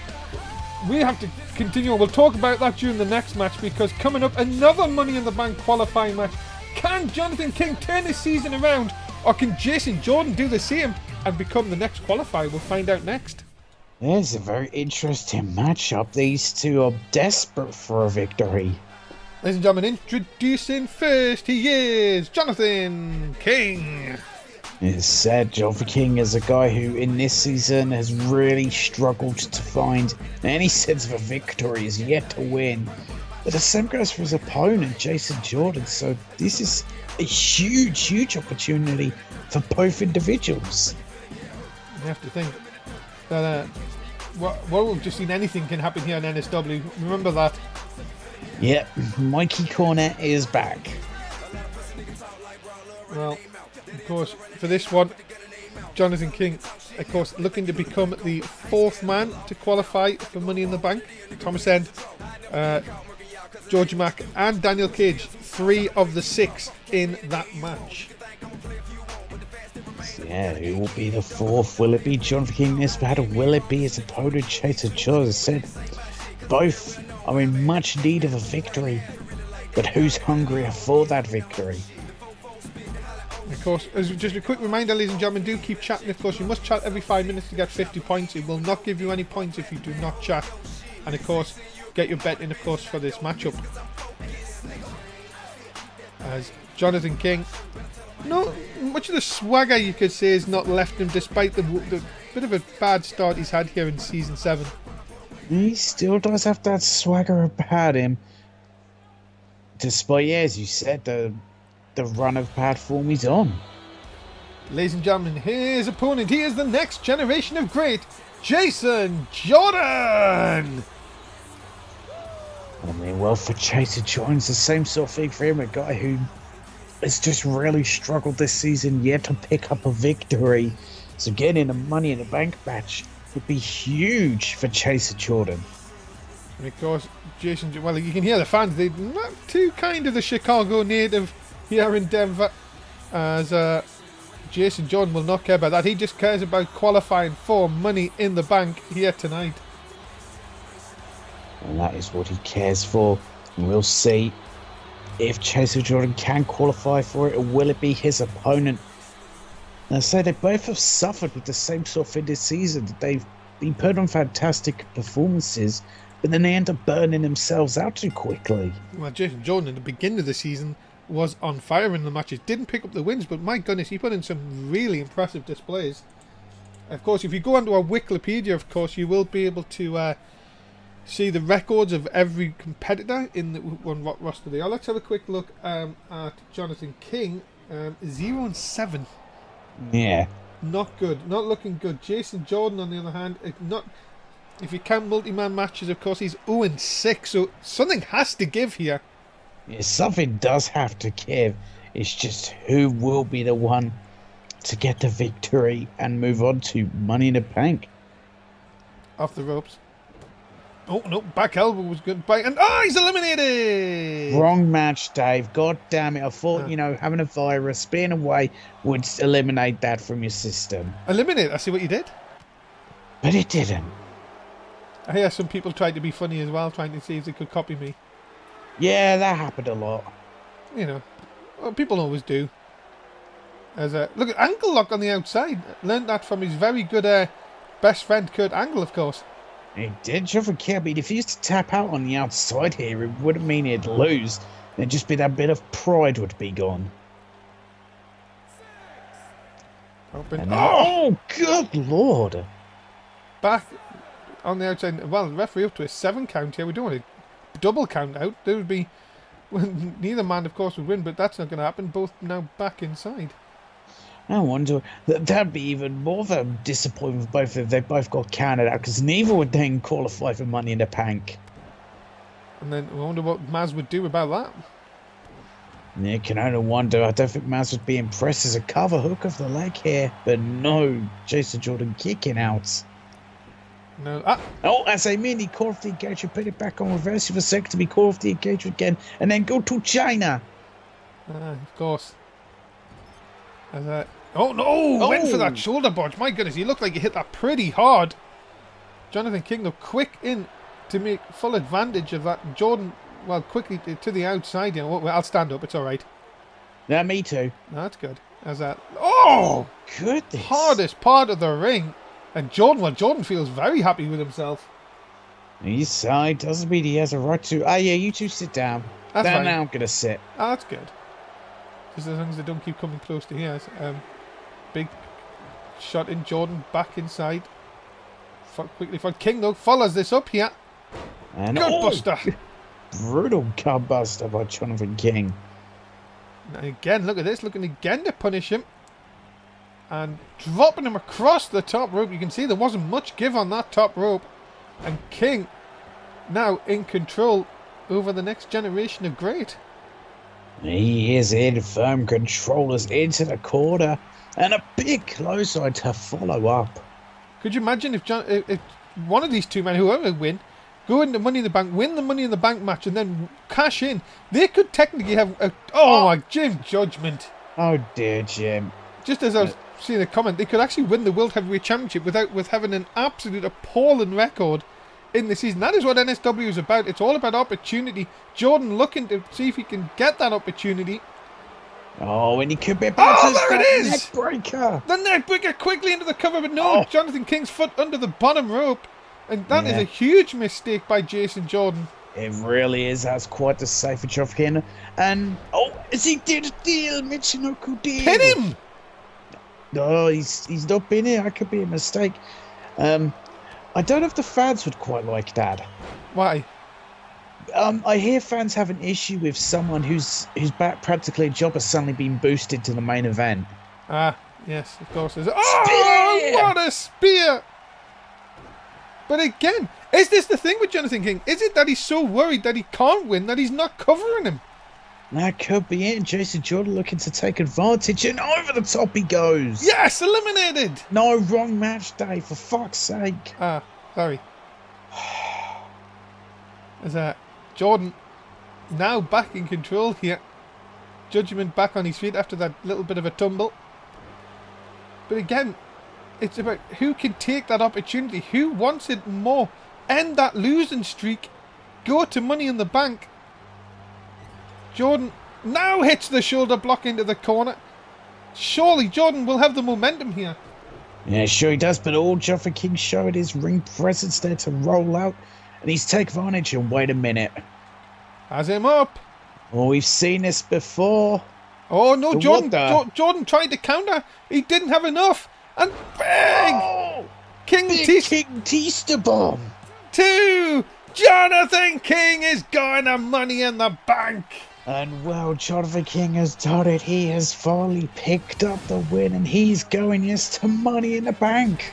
We have to continue. We'll talk about that during the next match, because coming up, another Money in the Bank qualifying match. Can Jonathan King turn his season around, or can Jason Jordan do the same and become the next qualifier? We'll find out next. There's a very interesting matchup. These two are desperate for a victory. Ladies and gentlemen, introducing first, he is Jonathan King. It's said Jonathan King is a guy who in this season has really struggled to find any sense of a victory, is yet to win. But the same goes for his opponent, Jason Jordan. So this is a huge, huge opportunity for both individuals. You have to think that we've just seen anything can happen here in NSW. Remember that. Yep, Mikey Cornette is back. Well, of course, for this one, Jonathan King, of course, looking to become the fourth man to qualify for Money in the Bank. Thomas End, George Mack and Daniel Cage, 3 of the 6 in that match. Yeah, who will be the fourth? Will it be Jonathan King in this battle? Will it be his opponent, Chaser Joe? As I said, both are in much need of a victory, but who's hungrier for that victory? Of course, as just a quick reminder, ladies and gentlemen, do keep chatting. Of course, you must chat every 5 minutes to get 50 points. It will not give you any points if you do not chat. And of course, get your bet in, of course, for this matchup. As Jonathan King, not much of the swagger, you could say, has not left him, despite the bit of a bad start he's had here in Season 7. He still does have that swagger about him. Despite, yeah, as you said, the run of bad form he's on. Ladies and gentlemen, his opponent, he is the next generation of great, Jason Jordan! I mean, well, for Chaser Jordan, it's the same sort of thing for him, a guy who has just really struggled this season, yet to pick up a victory. So getting a Money in the Bank match would be huge for Chaser Jordan. And of course, Jason, well, you can hear the fans, they're not too kind of the Chicago native here in Denver. as Jason Jordan will not care about that. He just cares about qualifying for Money in the Bank here tonight. And that is what he cares for. And we'll see if Jason Jordan can qualify for it, or will it be his opponent. And I say they both have suffered with the same sort of thing this season. They've been put on fantastic performances, but then they end up burning themselves out too quickly. Well, Jason Jordan in the beginning of the season was on fire in the matches. Didn't pick up the wins, but my goodness, he put in some really impressive displays. Of course, if you go onto our Wikipedia, of course, you will be able to see the records of every competitor in the one roster they are. Let's have a quick look at Jonathan King. 0-7. Yeah. Not good. Not looking good. Jason Jordan, on the other hand, if you count multi-man matches, of course, he's 0-6. So something has to give here. Yeah, something does have to give. It's just who will be the one to get the victory and move on to Money in the Bank. Off the ropes. Oh, no, back elbow was good. And he's eliminated! Wrong match, Dave. God damn it. I thought, having a virus, being away would eliminate that from your system. Eliminate? I see what you did. But it didn't. I hear some people tried to be funny as well, trying to see if they could copy me. Yeah, that happened a lot. Well, people always do. Look at ankle lock on the outside. Learned that from his very good best friend, Kurt Angle, of course. He did. You forget, but if he used to tap out on the outside here, it wouldn't mean he'd lose. It'd just be that bit of pride would be gone. Open. Oh, good lord. Back on the outside. Well, the referee up to a 7 count here. We don't want a double count out. There would be... Well, neither man, of course, would win, but that's not going to happen. Both now back inside. I wonder, that'd be even more of a disappointment for both if they both got counted out, because neither would then qualify for Money in the Bank. And then I wonder what Maz would do about that. Yeah, you can only wonder. I don't think Maz would be impressed as a cover hook of the leg here, but no, Jason Jordan kicking out. No. Oh, as I mean, he called off the engagement, put it back on reverse for a second to be called off the engagement again, and then go to China. Of course. Oh no! Went for that shoulder bodge. My goodness, he looked like he hit that pretty hard. Jonathan King, though, quick in to make full advantage of that. Jordan, well, quickly to the outside. Well, I'll stand up. It's all right. Yeah, me too. No, that's good. Oh, goodness! Hardest part of the ring, and Jordan feels very happy with himself. His side doesn't mean he has a right to. Yeah, you two sit down. That's fine. Now I'm gonna sit. Oh, that's good. Just as long as they don't keep coming close to here. Big shot in Jordan back inside. Quickly for King, though, follows this up here. And good buster. Brutal gut buster by Jonathan King. Now again, look at this. Looking again to punish him. And dropping him across the top rope. You can see there wasn't much give on that top rope. And King now in control over the next generation of great. He is in firm control as into the corner, and a big clothesline to follow up. Could you imagine if one of these two men, whoever win, go into Money in the Bank, win the Money in the Bank match, and then cash in? They could technically have my Jim Judgment. Oh dear, Jim. Just as I was seeing a comment, they could actually win the World Heavyweight Championship with having an absolute appalling record in the season. That is what NSW is about. It's all about opportunity. Jordan looking to see if he can get that opportunity. Oh, and he could be about to there it is! Neckbreaker. The neckbreaker quickly into the cover, but no, Jonathan King's foot under the bottom rope. And that is a huge mistake by Jason Jordan. It really is. That's quite the safer job here. And, as he did a deal, Michinoku deal. Pin him! No, he's not been here. That could be a mistake. I don't know if the fans would quite like that. Why? I hear fans have an issue with someone whose practically a job has suddenly been boosted to the main event. Yes, of course. What a spear! But again, is this the thing with Jonathan King? Is it that he's so worried that he can't win that he's not covering him? That could be it. Jason Jordan looking to take advantage, and over the top he goes. Yes, eliminated. No, wrong match, Dave. For fuck's sake. Sorry. Is that Jordan now back in control here? judgment back on his feet after that little bit of a tumble. But again, it's about who can take that opportunity, who wants it more, end that losing streak, go to Money in the Bank. Jordan now hits the shoulder block into the corner. Surely Jordan will have the momentum here. Yeah, sure he does, but all Joffa King showed his ring presence there to roll out, and he's take advantage. And wait a minute. Has him up. Oh, we've seen this before. Oh no, But Jordan! Jordan tried to counter. He didn't have enough, and bang! Oh, King big Tista King Tista bomb. 2. Jonathan King is going to Money in the Bank. And well, Jonathan King has done it. He has finally picked up the win, and he's going, yes, to Money in the Bank.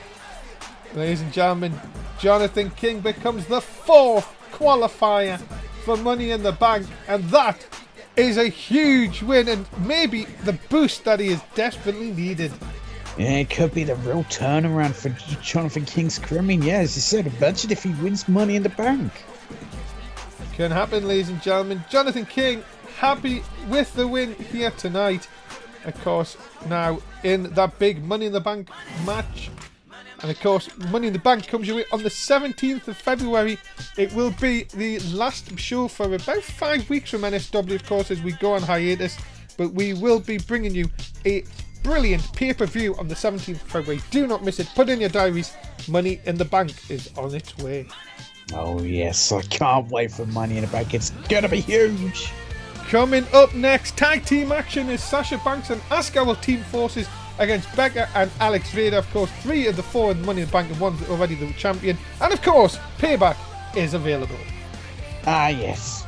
Ladies and gentlemen, Jonathan King becomes the 4th qualifier for Money in the Bank, and that is a huge win and maybe the boost that he has desperately needed. Yeah, it could be the real turnaround for Jonathan King's career. I mean, yeah, as you said, imagine if he wins Money in the Bank. Can happen, ladies and gentlemen. Jonathan King happy with the win here tonight. Of course, now in that big Money in the Bank match. And of course, Money in the Bank comes your way on the 17th of February. It will be the last show for about 5 weeks from NSW, of course, as we go on hiatus. But we will be bringing you a brilliant pay-per-view on the 17th of February. Do not miss it. Put in your diaries. Money in the Bank is on its way. Oh, yes, I can't wait for Money in the Bank. It's going to be huge. Coming up next, tag team action is Sasha Banks and Asuka will team forces against Becca and Alex Vader. Of course, 3 of the 4 in Money in the Bank and 1's already the champion. And of course, Payback is available. Ah, yes.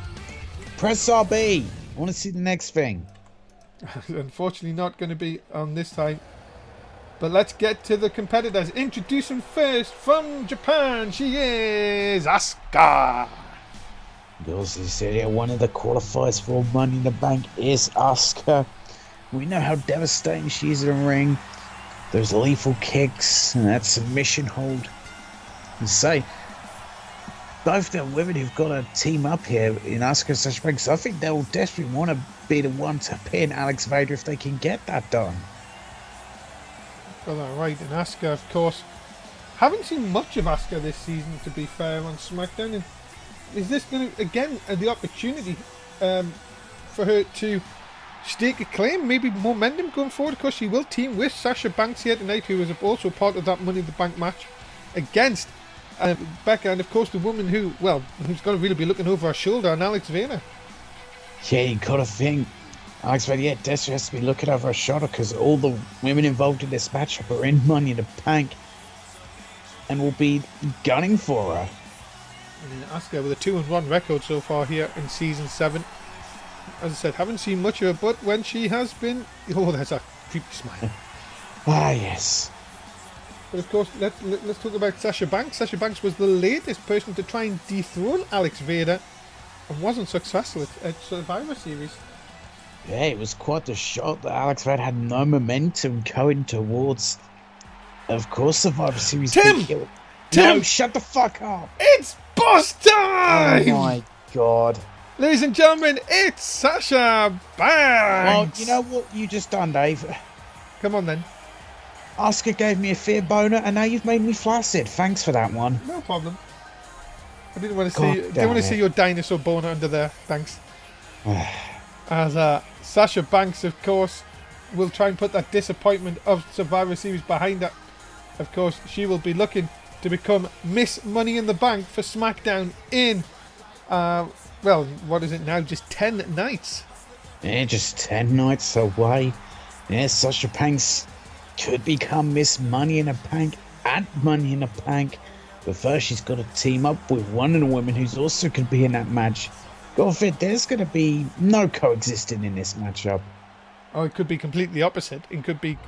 Press RB. I want to see the next thing. Unfortunately, not going to be on this time. But let's get to the competitors. Introducing first from Japan, she is Asuka. Girls, you said, yeah, one of the qualifiers for Money in the Bank is Asuka. We know how devastating she is in the ring. Those lethal kicks and that submission hold. And say, both the women who've got a team up here in Asuka and Sasha Banks, I think they'll desperately want to be the one to pin Alex Vader if they can get that done. Got that right. And Asuka, of course, haven't seen much of Asuka this season, to be fair, on SmackDown. And is this going to, again, the opportunity for her to stake a claim, maybe momentum going forward? Of course, she will team with Sasha Banks here tonight, who was also part of that Money in the Bank match against Becca, and of course the woman who, well, who's got to really be looking over her shoulder, and Alex Vader. Yeah, you got to think. Alex Vader, yeah, Desiree has to be looking over her shoulder because all the women involved in this matchup are in Money in the Bank and will be gunning for her. And Asuka with a 2-1 record so far here in season 7. As I said, haven't seen much of her, but when she has been, oh, there's a creepy smile. Ah, yes. But of course, let's talk about Sasha Banks. Sasha Banks was the latest person to try and dethrone Alex Vader and wasn't successful at Survivor Series. Yeah, it was quite the shot that Alex Vader had no momentum going towards, of course, Survivor Series. Tim! No, shut the fuck up! It's boss time! Oh my god. Ladies and gentlemen, it's Sasha Banks! Well, you know what you just done, Dave? Come on then. Asuka gave me a fear boner, and now you've made me flaccid. Thanks for that one. No problem. I didn't want to see your dinosaur boner under there. Thanks. As Sasha Banks, of course, will try and put that disappointment of Survivor Series behind her. Of course, she will be looking to become Miss Money in the Bank for SmackDown in, well, what is it now? Just 10 nights. Yeah, just 10 nights away. Yeah, Sasha Banks could become Miss Money in the Bank at Money in the Bank. But first, she's got to team up with one of the women who's also could be in that match. God forbid, there's going to be no coexisting in this matchup. Oh, it could be completely opposite. It could be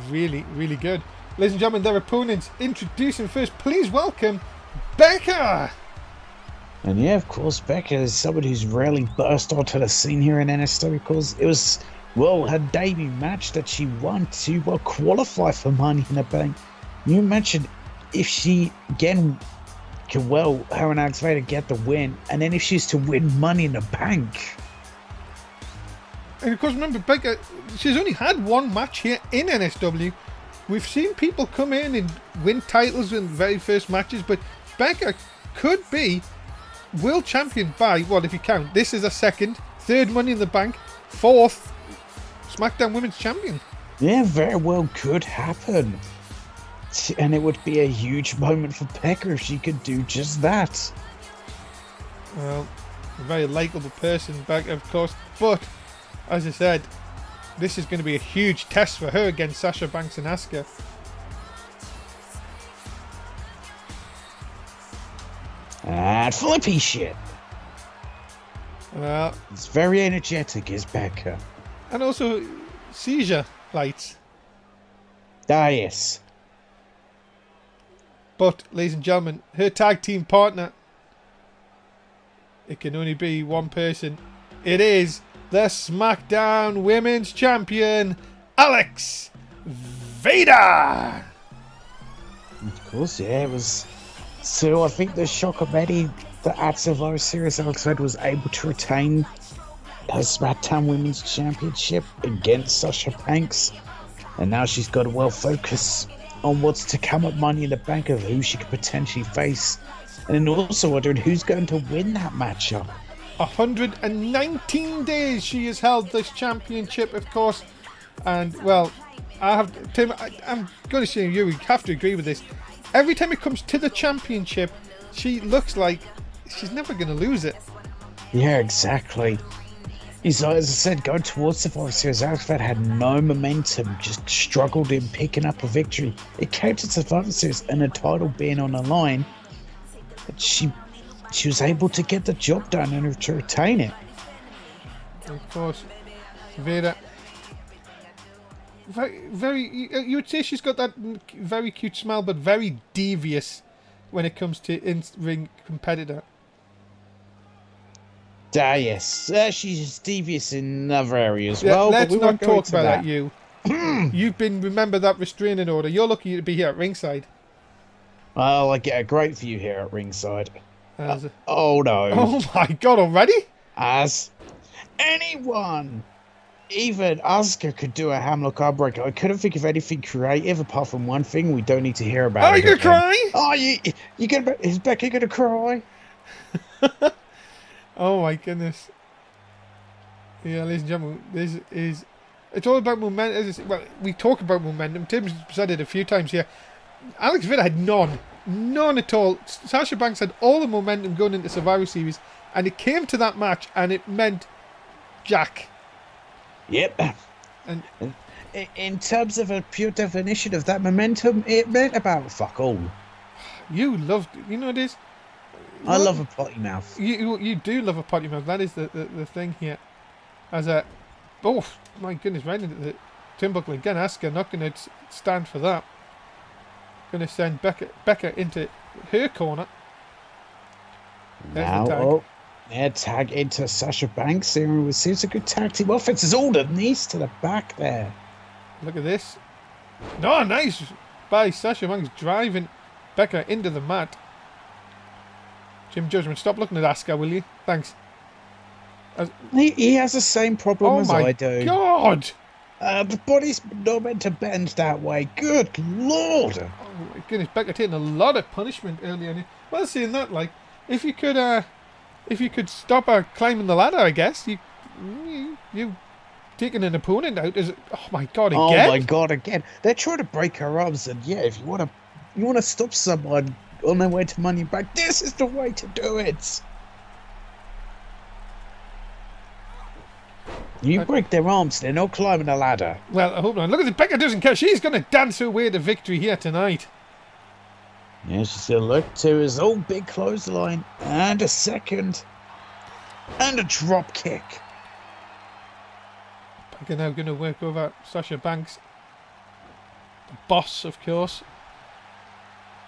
really, really good. Ladies and gentlemen, their opponents, introducing first, please welcome Becca. And yeah, of course, Becca is someone who's rarely burst onto the scene here in NSW because it was, well, her debut match that she won to, well, qualify for Money in the Bank. You mentioned if she, again, can, well, her and Alex Vader get the win, and then if she's to win Money in the Bank, And of course, remember, Becca, she's only had one match here in NSW. We've seen people come in and win titles in the very first matches, but Becca could be world champion by, well, if you count, this is a second, third Money in the Bank, fourth SmackDown Women's Champion. Yeah, very well could happen. And it would be a huge moment for Becca if she could do just that. Well, a very likeable person, Becca, of course, but as I said, this is going to be a huge test for her against Sasha Banks and Asuka. And flippy shit. Well, it's very energetic, is Becca. And also seizure lights. Ah, yes. But, ladies and gentlemen, her tag team partner, it can only be one person. It is the SmackDown Women's Champion, Alex Vader. Of course, yeah, it was. So I think the shock of many that at Survivor Series, Alex Vader was able to retain her SmackDown Women's Championship against Sasha Banks, and now she's got to well focus on what's to come at Money in the Bank of who she could potentially face, and then also wondering who's going to win that matchup. 119 days she has held this championship, of course, and well, Tim, I'm going to say you have to agree with this. Every time it comes to the championship, she looks like she's never going to lose it. Yeah, exactly. As I said, going towards Survivor Series, Alex Vader had no momentum, just struggled in picking up a victory. It came to Survivor Series and a title being on the line, but she was able to get the job done and to retain it. Of course, Vader. Very, you would say she's got that very cute smile, but very devious when it comes to in-ring competitor. Ah, yes. She's devious in other areas. Yeah, well, let's but we not won't go talk into about that. you. Remember that restraining order. You're lucky to be here at ringside. Well, I get a great view here at ringside. Oh no. Oh my god, already? As anyone, even Asuka could do a hamlock arm breaker. I couldn't think of anything creative apart from one thing we don't need to hear about. Are you gonna cry? Oh, you gonna? Is Becky gonna cry? Oh my goodness. Yeah, ladies and gentlemen, this is... It's all about momentum. Well, we talk about momentum. Tim's said it a few times here. Alex Vader had none. None at all. Sasha Banks had all the momentum going into Survivor Series, and it came to that match, and it meant Jack. Yep. And in terms of a pure definition of that momentum, it meant about fuck all. You loved... You know what it is? I love a potty mouth. You do love a potty mouth. That is the thing here. As a... Oh, my goodness, right into the turnbuckle again. Asuka not going to stand for that. Going to send Becca into her corner. There's Now, the tag. Tag into Sasha Banks. There seems a good tag team offense. Is all the knees to the back there. Look at this. No, nice by Sasha Banks driving Becca into the mat. Jim Judgment, stop looking at Asuka, will you? Thanks. He has the same problem as I do. Oh my god! The body's not meant to bend that way. Good lord! Oh my goodness, Becca taking a lot of punishment earlier on. Well, seeing that, like, if you could stop her climbing the ladder, I guess you taking an opponent out is... Oh my god, again! Oh my god, again! They're trying to break her arms, and yeah, if you want to stop someone on their way to Money Back, this is the way to do it. You break their arms, they're not climbing a ladder. Well, hold on. Look at this. Becca doesn't care. She's going to dance her way to victory here tonight. Yeah, she's going to look to his old big clothesline. And a second. And a drop kick. Becca now going to work over Sasha Banks. The boss, of course.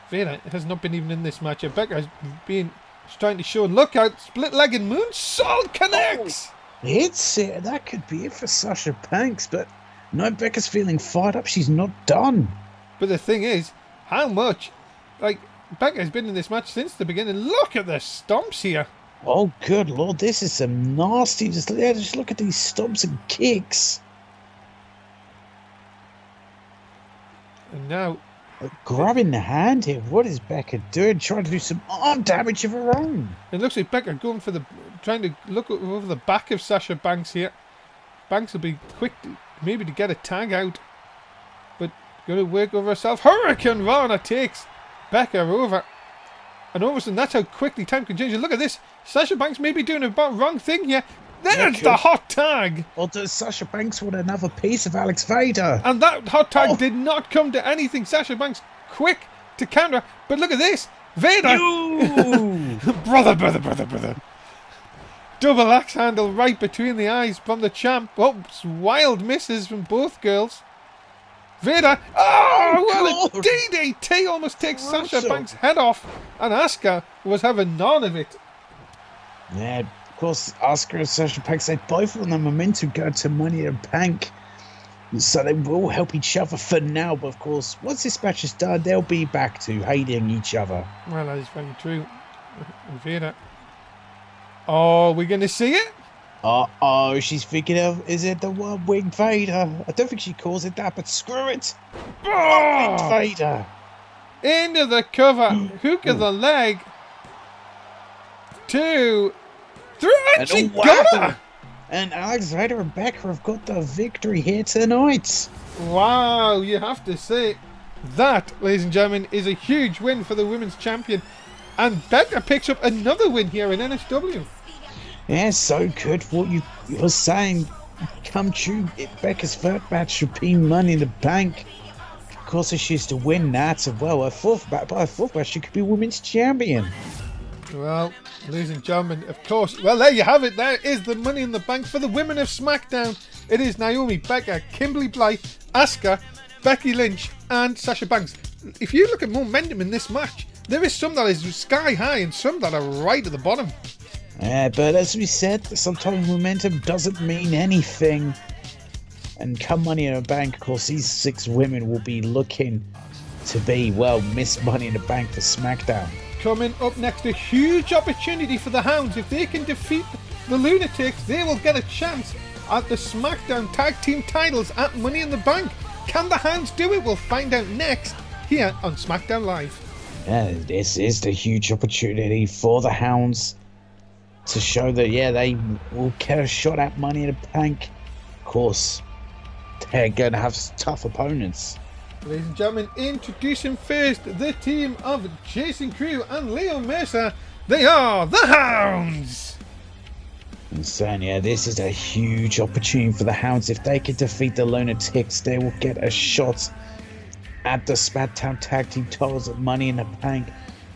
Vader has not been even in this match. Becca has been trying to show. Look out. Split-legged moonsault connects. Hits it. That could be it for Sasha Banks, but no, Becca's feeling fired up. She's not done. But the thing is, how much? Like, Becca has been in this match since the beginning. Look at the stomps here. Oh, good lord, this is some nasty. Just look at these stomps and kicks. And now, Grabbing the hand here. What is Becca doing? Trying to do some arm damage of her own. it looks like Becca going for trying to look over the back of Sasha Banks here. Banks will be quick, maybe to get a tag out, but going to work over herself. Hurricane Rana takes Becca over. And all of a sudden, that's how quickly time can change. And look at this. Sasha Banks may be doing a wrong thing here. There's the hot tag. Or does Sasha Banks want another piece of Alex Vader? And that hot tag did not come to anything. Sasha Banks quick to counter. But look at this. Vader. Brother. Double axe handle right between the eyes from the champ. Oh, wild misses from both girls. Vader. Oh, well, a DDT almost takes Sasha Banks' head off. And Asuka was having none of it. Yeah, of course, Asuka and Sasha Banks, they both want the momentum go to Money in the Bank. So they will help each other for now. But of course, once this match is done, they'll be back to hating each other. Well, that is very true. Vader. Oh, we're going to see it? Uh-oh, she's thinking of, is it the one-winged Vader? I don't think she calls it that, but screw it. One-winged Vader. Into the cover. Hook of the leg. 2, 3. And she got her. And Alex Vader and Becca have got the victory here tonight. Wow, you have to say that, ladies and gentlemen, is a huge win for the women's champion. And Becca picks up another win here in NSW. Yeah, so good. What you were saying come true. Becca's third match should be Money in the Bank. Of course, if she's to win that, well, by her fourth match, she could be women's champion. Well, ladies and gentlemen, of course, well, there you have it. There is the Money in the Bank for the women of SmackDown. It is Naomi, Becca, Kimberly Blythe, Asuka, Becky Lynch, and Sasha Banks. If you look at momentum in this match, there is some that is sky high and some that are right at the bottom. Yeah, but as we said, sometimes momentum doesn't mean anything. And come Money in the Bank, of course, these 6 women will be looking to be, well, Miss Money in the Bank for SmackDown. Coming up next, a huge opportunity for the Hounds. If they can defeat the Lunatics, they will get a chance at the SmackDown Tag Team titles at Money in the Bank. Can the Hounds do it? We'll find out next here on SmackDown Live. Yeah, this is the huge opportunity for the Hounds to show that, yeah, they will get a shot at Money in the Bank. Of course, they're going to have tough opponents. Ladies and gentlemen, introducing first the team of Jason Crew and Leo Mercer. They are the Hounds! And saying, yeah, this is a huge opportunity for the Hounds. If they can defeat the Lunatics, they will get a shot at the SmackDown Tag Team titles at Money in the Bank.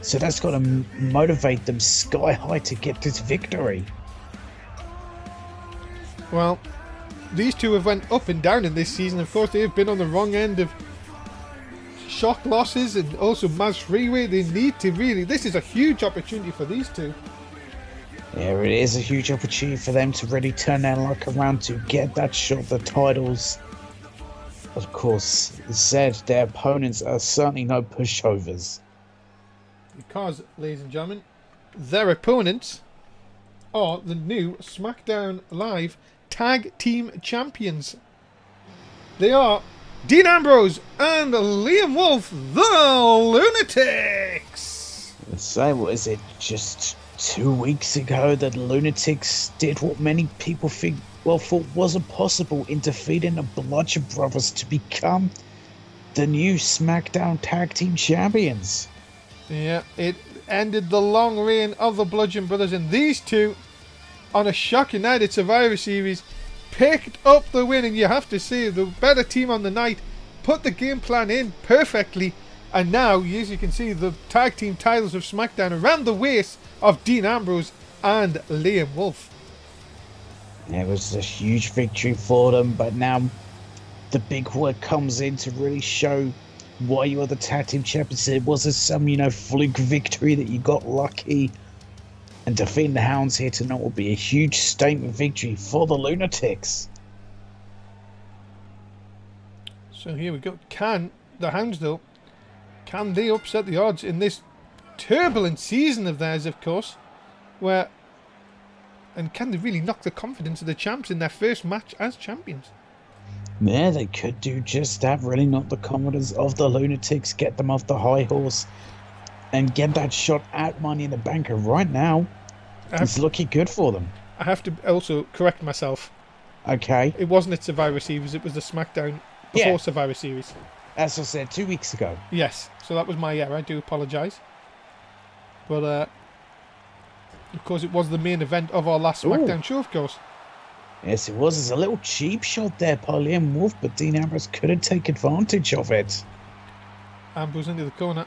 So that's got to motivate them sky high to get this victory. Well, these two have went up and down in this season. Of course, they have been on the wrong end of shock losses and also Maz Freeway. They need to really, this is a huge opportunity for these two. Yeah, it is a huge opportunity for them to really turn their luck around to get that shot at the titles. Of course, as said, their opponents are certainly no pushovers. Because, ladies and gentlemen, their opponents are the new SmackDown Live Tag Team Champions. They are Dean Ambrose and Liam Wolf, the Lunatics. So, what is it, just 2 weeks ago that Lunatics did what many people thought wasn't possible in defeating the Bludgeon Brothers to become the new SmackDown Tag Team Champions. Yeah, it ended the long reign of the Bludgeon Brothers, and these two, on a Shock United Survivor Series, picked up the win. And you have to say, the better team on the night put the game plan in perfectly. And now, as you can see, the tag team titles of SmackDown around the waist of Dean Ambrose and Liam Wolf. It was a huge victory for them, but now the big word comes in to really show why you are the tag team champions. It wasn't some, fluke victory that you got lucky. And defeating the Hounds here tonight will be a huge statement victory for the Lunatics. So here we go. Can the Hounds, though, can they upset the odds in this turbulent season of theirs, of course, where And can they really knock the confidence of the champs in their first match as champions? Yeah, they could do just that. Really knock the confidence of the Lunatics, get them off the high horse, and get that shot at Money in the Bank. And right now, it's looking good for them. I have to also correct myself. Okay. It wasn't at Survivor Series, it was the SmackDown before Survivor Series. As I said 2 weeks ago. Yes, so that was my error. I do apologise. But, of course, it was the main event of our last SmackDown show, of course. Yes, it was. It's a little cheap shot there by Liam Wolf, but Dean Ambrose couldn't take advantage of it. Ambrose into the corner.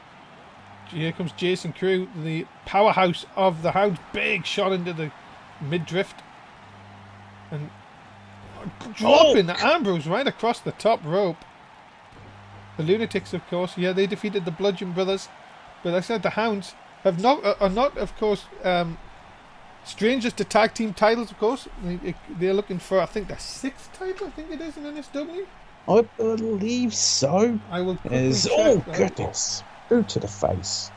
Here comes Jason Crew, the powerhouse of the house. Big shot into the midriff. And dropping Ambrose right across the top rope. The Lunatics, of course, they defeated the Bludgeon Brothers. But like I said, the Hounds are not, of course, strangers to tag team titles, of course. They're looking for, I think, their 6th title, I think it is, in NSW. I believe so. I will goodness. Boot to the face.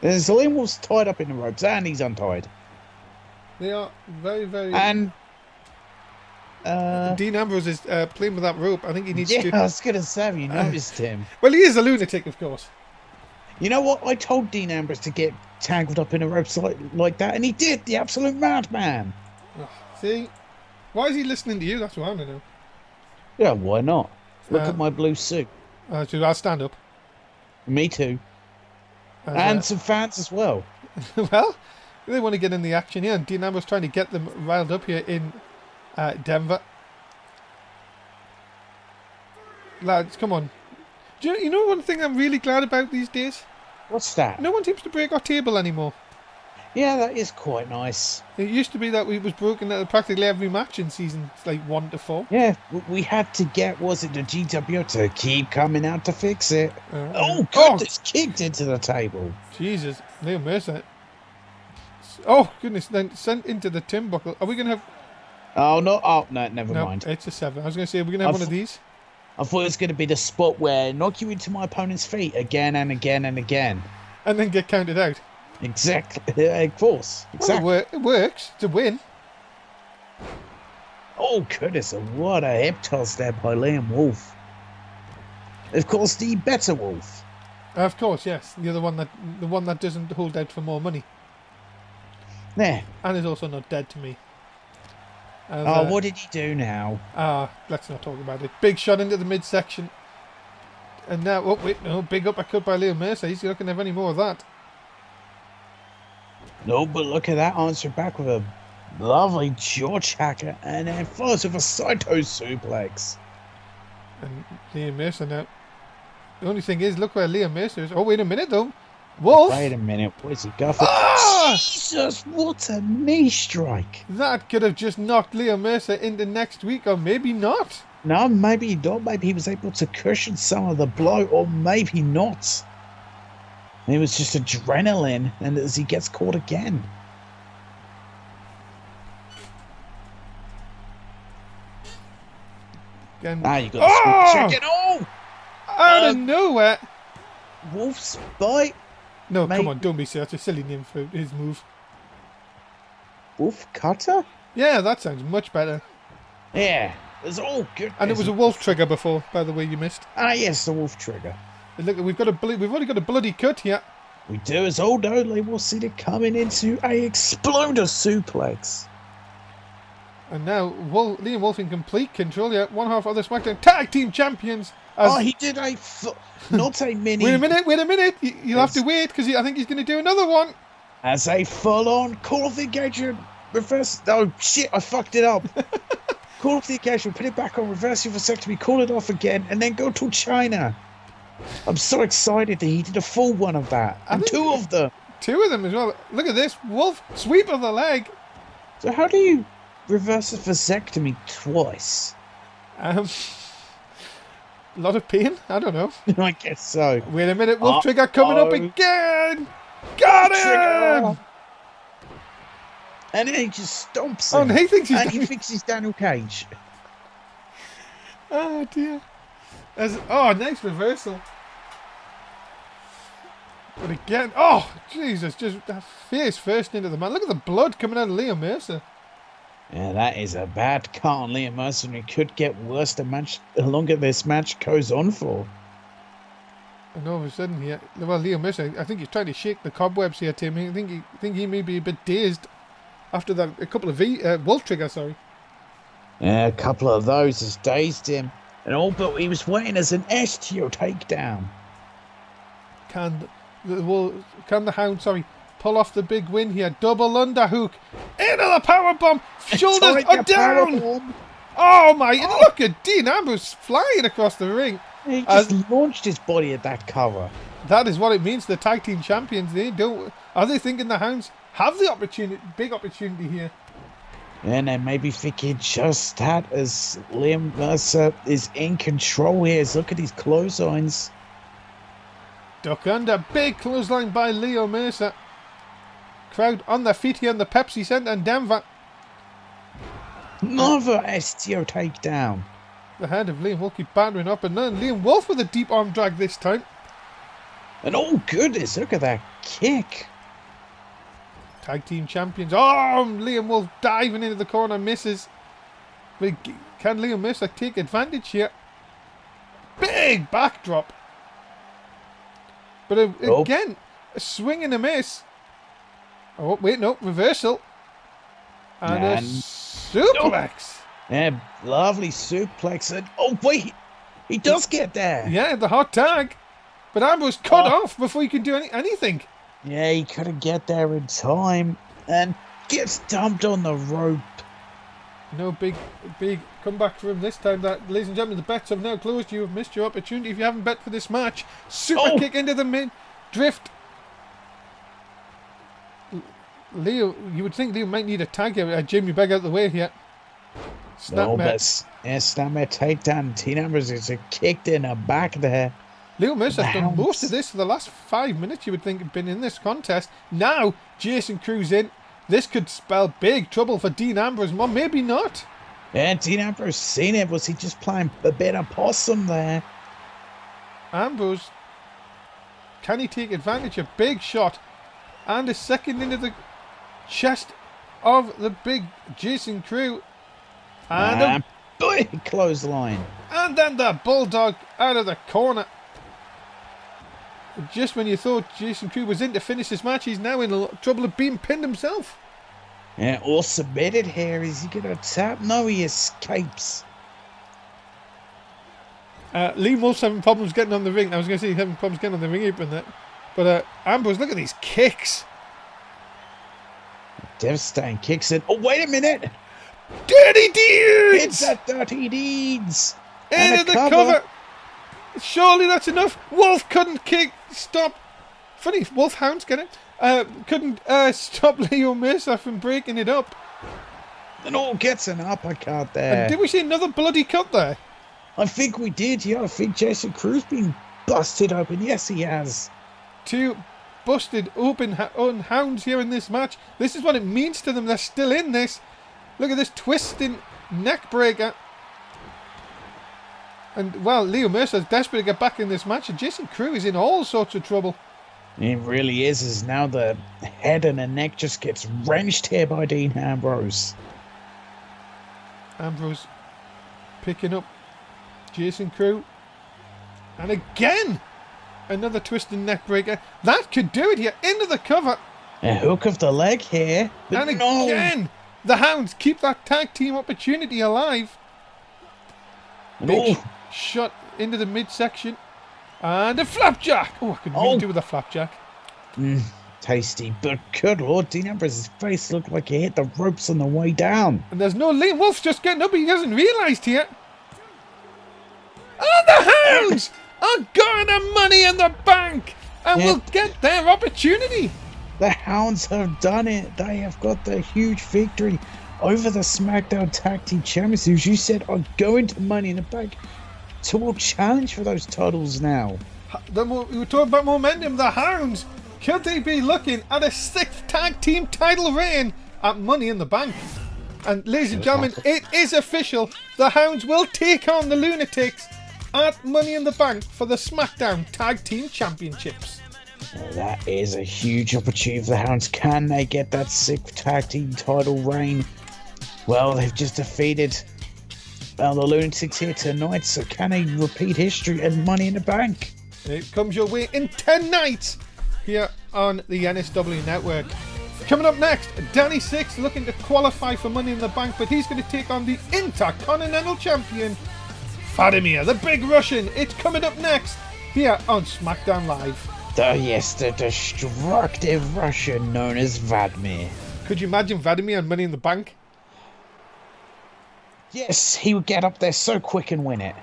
There's Liam Wolf's tied up in the ropes, and he's untied. They are very, very... And... Dean Ambrose is playing with that rope. I think he needs to... I was going to say, have you noticed him? Well, he is a lunatic, of course. You know what? I told Dean Ambrose to get tangled up in the ropes like that, and he did. The absolute madman. See? Why is he listening to you? That's what I want to know. Yeah, why not? Look at my blue suit. So I'll stand up. Me too. And some fans as well. Well, they want to get in the action here, and Dean Ambrose trying to get them riled up here in Denver. Lads, come on. Do you know one thing I'm really glad about these days? What's that? No one seems to break our table anymore. Yeah, that is quite nice. It used to be that it was broken at practically every match in seasons 1 to 4. Yeah, we had to get, the GW to keep coming out to fix it. Goodness, kicked into the table. Jesus, Leo Mercer. Oh, goodness, then sent into the turnbuckle. Are we going to have... no, never mind. It's a 7. I was going to say, are we going to have one of these? I thought it was going to be the spot where knock you into my opponent's feet again and again and again. And then get counted out. Exactly. Of course. Exactly. Well, it works. It's a win. Oh, goodness. What a hip toss there by Liam Wolf. Of course, the better Wolf. Of course, yes. The one that doesn't hold out for more money. Yeah. And is also not dead to me. What did he do now? Let's not talk about it. Big shot into the midsection. And now, big uppercut by Leo Mercer. He's not going to have any more of that. No, but look at that. Answer back with a lovely George hacker. And then follows with a Saito suplex. And Leo Mercer now. The only thing is, look where Leo Mercer is. Oh, wait a minute, though. Wolf! Wait a minute. Where's he go for? Jesus, what a knee strike. That could have just knocked Leo Mercer into next week, or maybe not. No, maybe not. Maybe he was able to cushion some of the blow, or maybe not. It was just adrenaline, and as he gets caught again. Again. You got the chicken. Oh! Out of nowhere. Wolf's bite. No, come on, don't be silly. That's a silly name for his move. Wolf Cutter? Yeah, that sounds much better. Yeah, it's all good. And it was a wolf trigger before, by the way, you missed. Yes, the wolf trigger. And look, we've already got a bloody cut here. We do, as old Olay will see it coming into a exploder suplex. And now Liam Wolf in complete control here. One half of the SmackDown Tag Team Champions. He did not a mini. Wait a minute. You'll have to wait because I think he's going to do another one. As a full-on call of the engagement reverse. Oh shit! I fucked it up. Call of the engagement. Put it back on reverse vasectomy. Call it off again, and then go to China. I'm so excited that he did a full one of that, and 2 of them. 2 of them as well. Look at this Wolf sweep of the leg. So how do you reverse a vasectomy twice? A lot of pain? I don't know. I guess so. Wait a minute, Wolf Trigger coming up again! Got him! Trigger. And then he just stomps him. Oh, and he thinks he's Daniel Cage. Oh dear. Nice reversal. But again, oh, Jesus, just face first into the man. Look at the blood coming out of Liam Mercer. Yeah, that is a bad cut on Liam Mercer, and it could get worse the longer this match goes on for. And all of a sudden, Liam Mercer, I think he's trying to shake the cobwebs here, Tim. I think he may be a bit dazed after that. A couple of Wolf Trigger, sorry. Yeah, a couple of those has dazed him. And all but he was waiting as an STO takedown. Can the Hound, pull off the big win here? Double underhook. Into the powerbomb. Shoulders are down. Oh my, look at Dean Ambrose flying across the ring. He just launched his body at that cover. That is what it means to the tag team champions. Are they thinking the Hounds have the big opportunity here? And they may be thinking just that, as Liam Mercer is in control here. Look at his clotheslines. Duck under. Big clothesline by Leo Mercer. Crowd on their feet here in the Pepsi Center in Denver. Another STO takedown. The head of Liam Wolf keep battering up, and then Liam Wolf with a deep arm drag this time. And oh goodness, look at that kick. Tag team champions. Oh, Liam Wolf diving into the corner, misses. But can Liam Mercer take advantage here? Big backdrop. But again, a swing and a miss. Oh, wait, no, reversal. And a suplex. Yeah, lovely suplex. And oh, wait, he does get there. Yeah, the hot tag. But Ambrose cut off before he could do anything. Yeah, he couldn't get there in time and gets dumped on the rope. No big comeback for him this time. That, ladies and gentlemen, the bets have now closed. You have missed your opportunity if you haven't bet for this match. Super kick into the mid drift. Leo, you would think Leo might need a tag here. Jim, you beg out the way here. Snapmare takedown. Dean Ambrose is kicked in the back there. Leo Mercer has done most of this for the last 5 minutes. You would think had been in this contest. Now Jason Cruz in. This could spell big trouble for Dean Ambrose. Well, maybe not. Yeah, Dean Ambrose seen it. Was he just playing a bit of possum there? Ambrose, can he take advantage? A big shot and a second into the chest of the big Jason Cruz. And a big clothesline. And then the Bulldog out of the corner. Just when you thought Jason Cruz was in to finish this match, he's now in trouble of being pinned himself. Yeah, all submitted here. Is he going to tap? No, he escapes. Liam Wolf's having problems getting on the ring. I was going to say he's having problems getting on the ring apron there. But Ambrose, look at these kicks. Devastating kicks in. Oh, wait a minute. Dirty Deeds! It's a Dirty Deeds. Into the cover. Surely that's enough. Wolf couldn't stop. Funny, Wolf Hounds, get it? Couldn't stop Leo Mercer from breaking it up. And all gets an uppercut there. And did we see another bloody cut there? I think we did, yeah. I think Jason Cruz been busted open. Yes, he has. 2 busted open hounds here in this match. This is what it means to them. They're still in this. Look at this twisting neck breaker. And, well, Leo Mercer's desperate to get back in this match, and Jason Cruz is in all sorts of trouble. It really is, as now the head and the neck just gets wrenched here by Dean Ambrose. Ambrose picking up Jason Cruz. And again, another twisting neck breaker. That could do it here, into the cover. A hook of the leg here. And again, the Hounds keep that tag team opportunity alive. Big shot into the midsection. And a flapjack. Oh, I could really do with a flapjack. Tasty. But good Lord, Dean Ambrose's face looked like he hit the ropes on the way down. And there's no Liam Wolf's just getting up. He hasn't realised here. And the Hounds are going to Money in the Bank. And will get their opportunity. The Hounds have done it. They have got the huge victory over the SmackDown Tag Team Champions, who, as you said, are going to Money in the Bank to all challenge for those titles now. We were talking about momentum. The Hounds, could they be looking at a 6th tag team title reign at Money in the Bank? And ladies and gentlemen, it is official. The Hounds will take on the Lunatics at Money in the Bank for the SmackDown Tag Team Championships. That is a huge opportunity for the Hounds. Can they get that 6th tag team title reign? Well, they've just defeated the Lunatics here tonight, so can they repeat history and Money in the Bank? It comes your way in 10 nights here on the NSW network. Coming up next, Danny Six looking to qualify for Money in the Bank, but he's going to take on the Intercontinental Champion, Vladimir, the Big Russian. It's coming up next here on SmackDown Live. The destructive Russian known as Vladimir. Could you imagine Vladimir and Money in the Bank? Yes, he would get up there so quick and win it.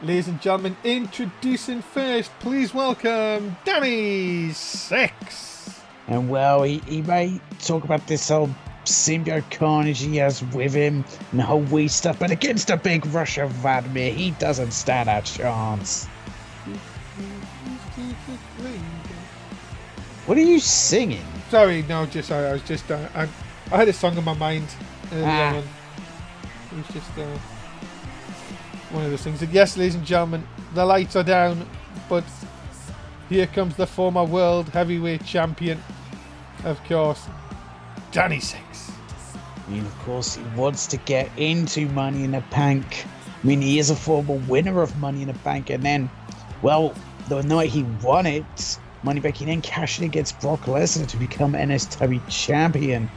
Ladies and gentlemen, introducing first, please welcome Danny Six. And well, he may talk about this whole symbiote carnage he has with him and the whole Wii stuff, but against a Big Russia Vladimir, he doesn't stand a chance. What are you singing? Sorry, no, just sorry. I was just I had a song in my mind earlier on. It was just one of those things. And yes, ladies and gentlemen, the lights are down, but here comes the former world heavyweight champion, of course, Danny Six. And of course, he wants to get into Money in the Bank. I mean, he is a former winner of Money in the Bank, and then, well, the night he won it, Money Bank, he then cashed in against Brock Lesnar to become NSW champion.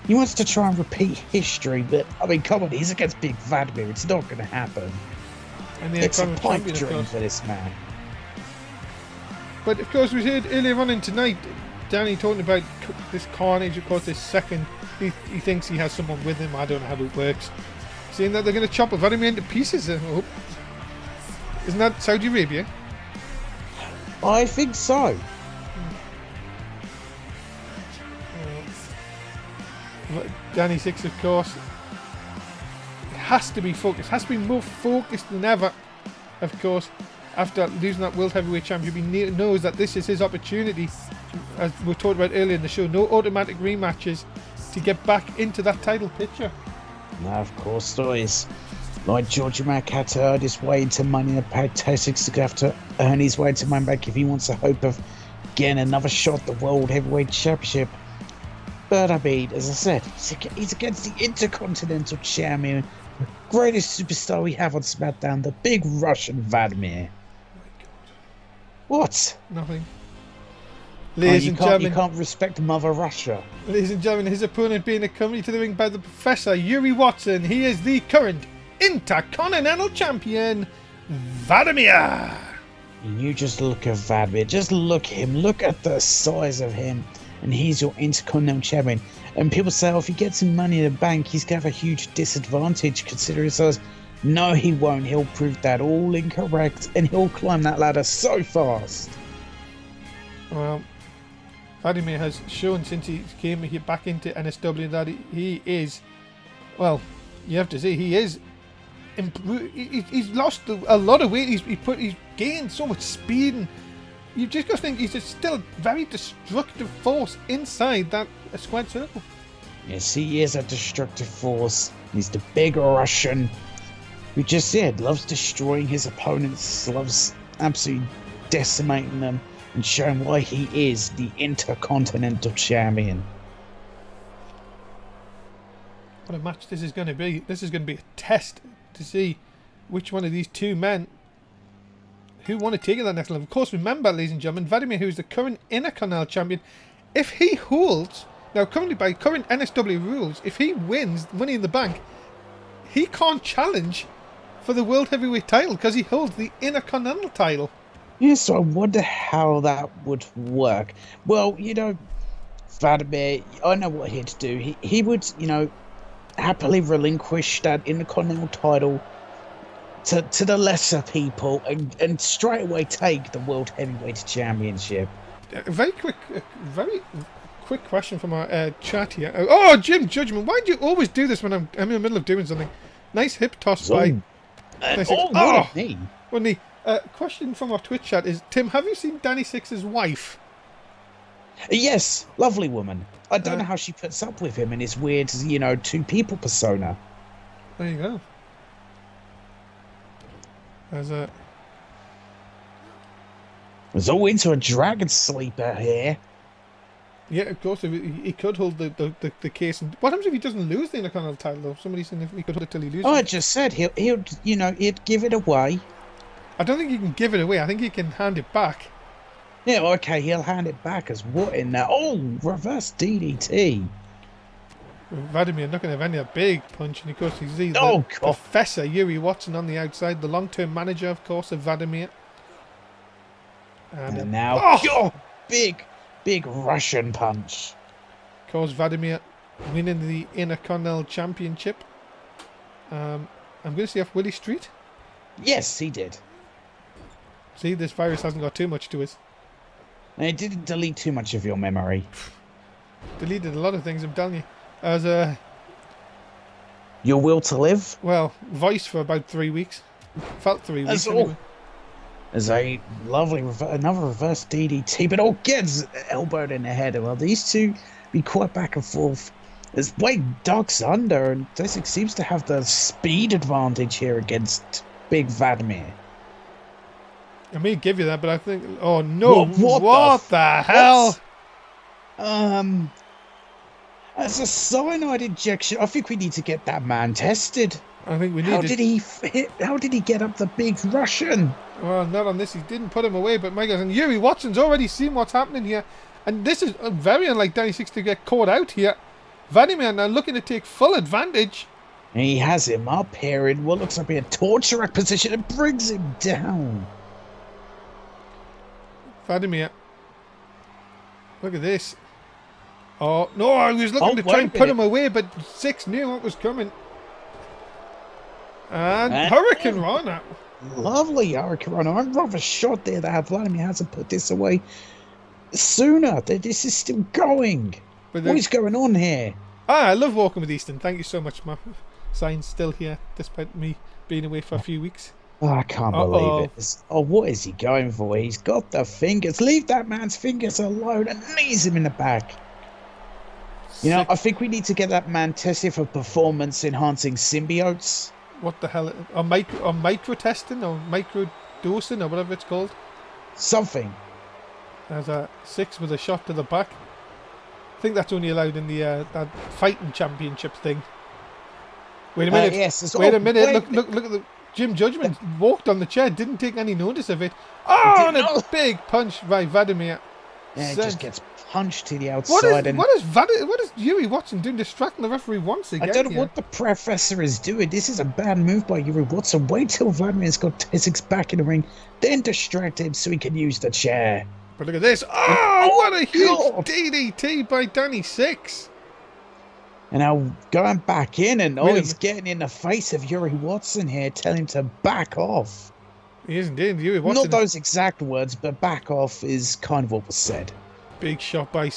He wants to try and repeat history, but I mean, come on, he's against Big Vladimir. It's not going to happen. And it's a pipe dream for this man. But of course, we heard earlier on in tonight, Danny talking about this carnage. Of course, this second, he thinks he has someone with him. I don't know how it works. Saying that they're going to chop Vladimir into pieces. I hope. Isn't that Saudi Arabia? I think so. Danny Six, of course, has to be focused, has to be more focused than ever, of course, after losing that World Heavyweight Championship. He knows that this is his opportunity, as we talked about earlier in the show. No automatic rematches to get back into that title picture. No, of course there is. Like George Mack had to earn his way into Money in the Bank, Six to have to earn his way into Money in the Bank if he wants a hope of getting another shot at the World Heavyweight Championship. But I mean, as I said, he's against the Intercontinental Champion, the greatest superstar we have on SmackDown, the Big Russian Vladimir. What? Nothing. Ladies and gentlemen, you can't respect Mother Russia. Ladies and gentlemen, his opponent being accompanied to the ring by the Professor Yuri Watson. He is the current Intercontinental Champion, Vladimir. And you just look at Vladimir, just look at him, look at the size of him. And he's your Intercontinental Champion. And people say, oh, if he gets some Money in the Bank, he's going to have a huge disadvantage considering his size. No, he won't. He'll prove that all incorrect, and he'll climb that ladder so fast. Well, Vladimir has shown since he came here back into NSW that he is, well, you have to say, he is he's lost a lot of weight. He's gained so much speed, and you've just got to think he's still a very destructive force inside that squared circle. Yes, he is a destructive force. He's the Big Russian who just said loves destroying his opponents, loves absolutely decimating them, and showing why he is the Intercontinental Champion. What a match this is going to be. This is going to be a test to see which one of these two men who want to take it to that next level. Of course, remember, ladies and gentlemen, Vladimir, who is the current Intercontinental Champion, if he holds, now currently by current NSW rules, if he wins Money in the Bank, he can't challenge for the World Heavyweight title because he holds the Intercontinental title. Yeah, so I wonder how that would work. Well, you know, Vladimir, I know what he'd do. He would, you know, happily relinquish that Intercontinental title to the lesser people and straight away take the World Heavyweight Championship. A very quick question from our chat here. Oh, Jim Judgment, why do you always do this when I'm in the middle of doing something? Nice hip toss by... what me? Well, the question from our Twitch chat is, Tim, have you seen Danny Six's wife? Yes, lovely woman. I don't know how she puts up with him and his weird, you know, two people persona. There you go. There's a... Was all into a dragon sleeper here. Yeah, of course, if he could hold the case. And what happens if he doesn't lose the Intercontinental title, though? Somebody's saying if he could hold it till he loses. Oh, I just said he'll he'd give it away. I don't think he can give it away. I think he can hand it back. Yeah, okay, he'll hand it back as what in there? Oh, reverse DDT. Vladimir not going to have any a big punch, and of course he's the Professor Yuri Watson on the outside, the long-term manager, of course, of Vladimir. And now, big Russian punch. Of course, Vladimir winning the Intercontinental Championship. I'm going to see off Willie Street. Yes, he did. See, this virus hasn't got too much to us. And it didn't delete too much of your memory. Deleted a lot of things, I'm telling you. As your will to live? Well, voice for about 3 weeks. Felt 3 weeks. Anyway. There's a lovely another reverse DDT, but gets elbowed in the head. Well, these two be quite back and forth. As Wade ducks under, and Desic seems to have the speed advantage here against Big Vladimir. I may give you that, but I think... Oh, no. What the hell? As a cyanide injection, I think we need to get that man tested. I think we need How did he get up the Big Russian? Well, not on this. He didn't put him away, but my God. And Yuri Watson's already seen what's happening here. And this is very unlike Danny Six to get caught out here. Vladimir now looking to take full advantage. He has him up here in what looks like a torture rack position and brings him down. Vladimir. Look at this. Oh, no, I was looking to try and put him away, but Six knew what was coming. And Hurricane Rana. Lovely Hurricane Rana. I'm rather shocked there that Vladimir hasn't put this away sooner. This is still going. What is going on here? I love walking with Easton. Thank you so much, my sign's still here, despite me being away for a few weeks. Oh, I can't believe it. Oh, what is he going for? He's got the fingers. Leave that man's fingers alone and knees him in the back. You know, I think we need to get that man tested for performance-enhancing symbiotes. What the hell? Or micro testing, or micro dosing, or whatever it's called. Something. There's a Six with a shot to the back. I think that's only allowed in the that fighting championship thing. Wait a minute. Yes. Wait a minute. Look at the Jim Judgment walked on the chair, didn't take any notice of it. Oh, and a big punch by Vladimir. Yeah, it just gets punched to the outside. What is Yuri Watson doing, distracting the referee once again? I don't know what the professor is doing. This is a bad move by Yuri Watson. Wait till Vladimir's got Tesix back in the ring, then distract him so he can use the chair. But look at this. Oh, what a huge DDT by Danny Six. And now going back in, and he's getting in the face of Yuri Watson here, telling him to back off. He is indeed. Yuri Watson. Not those exact words, but back off is kind of what was said. Big shot by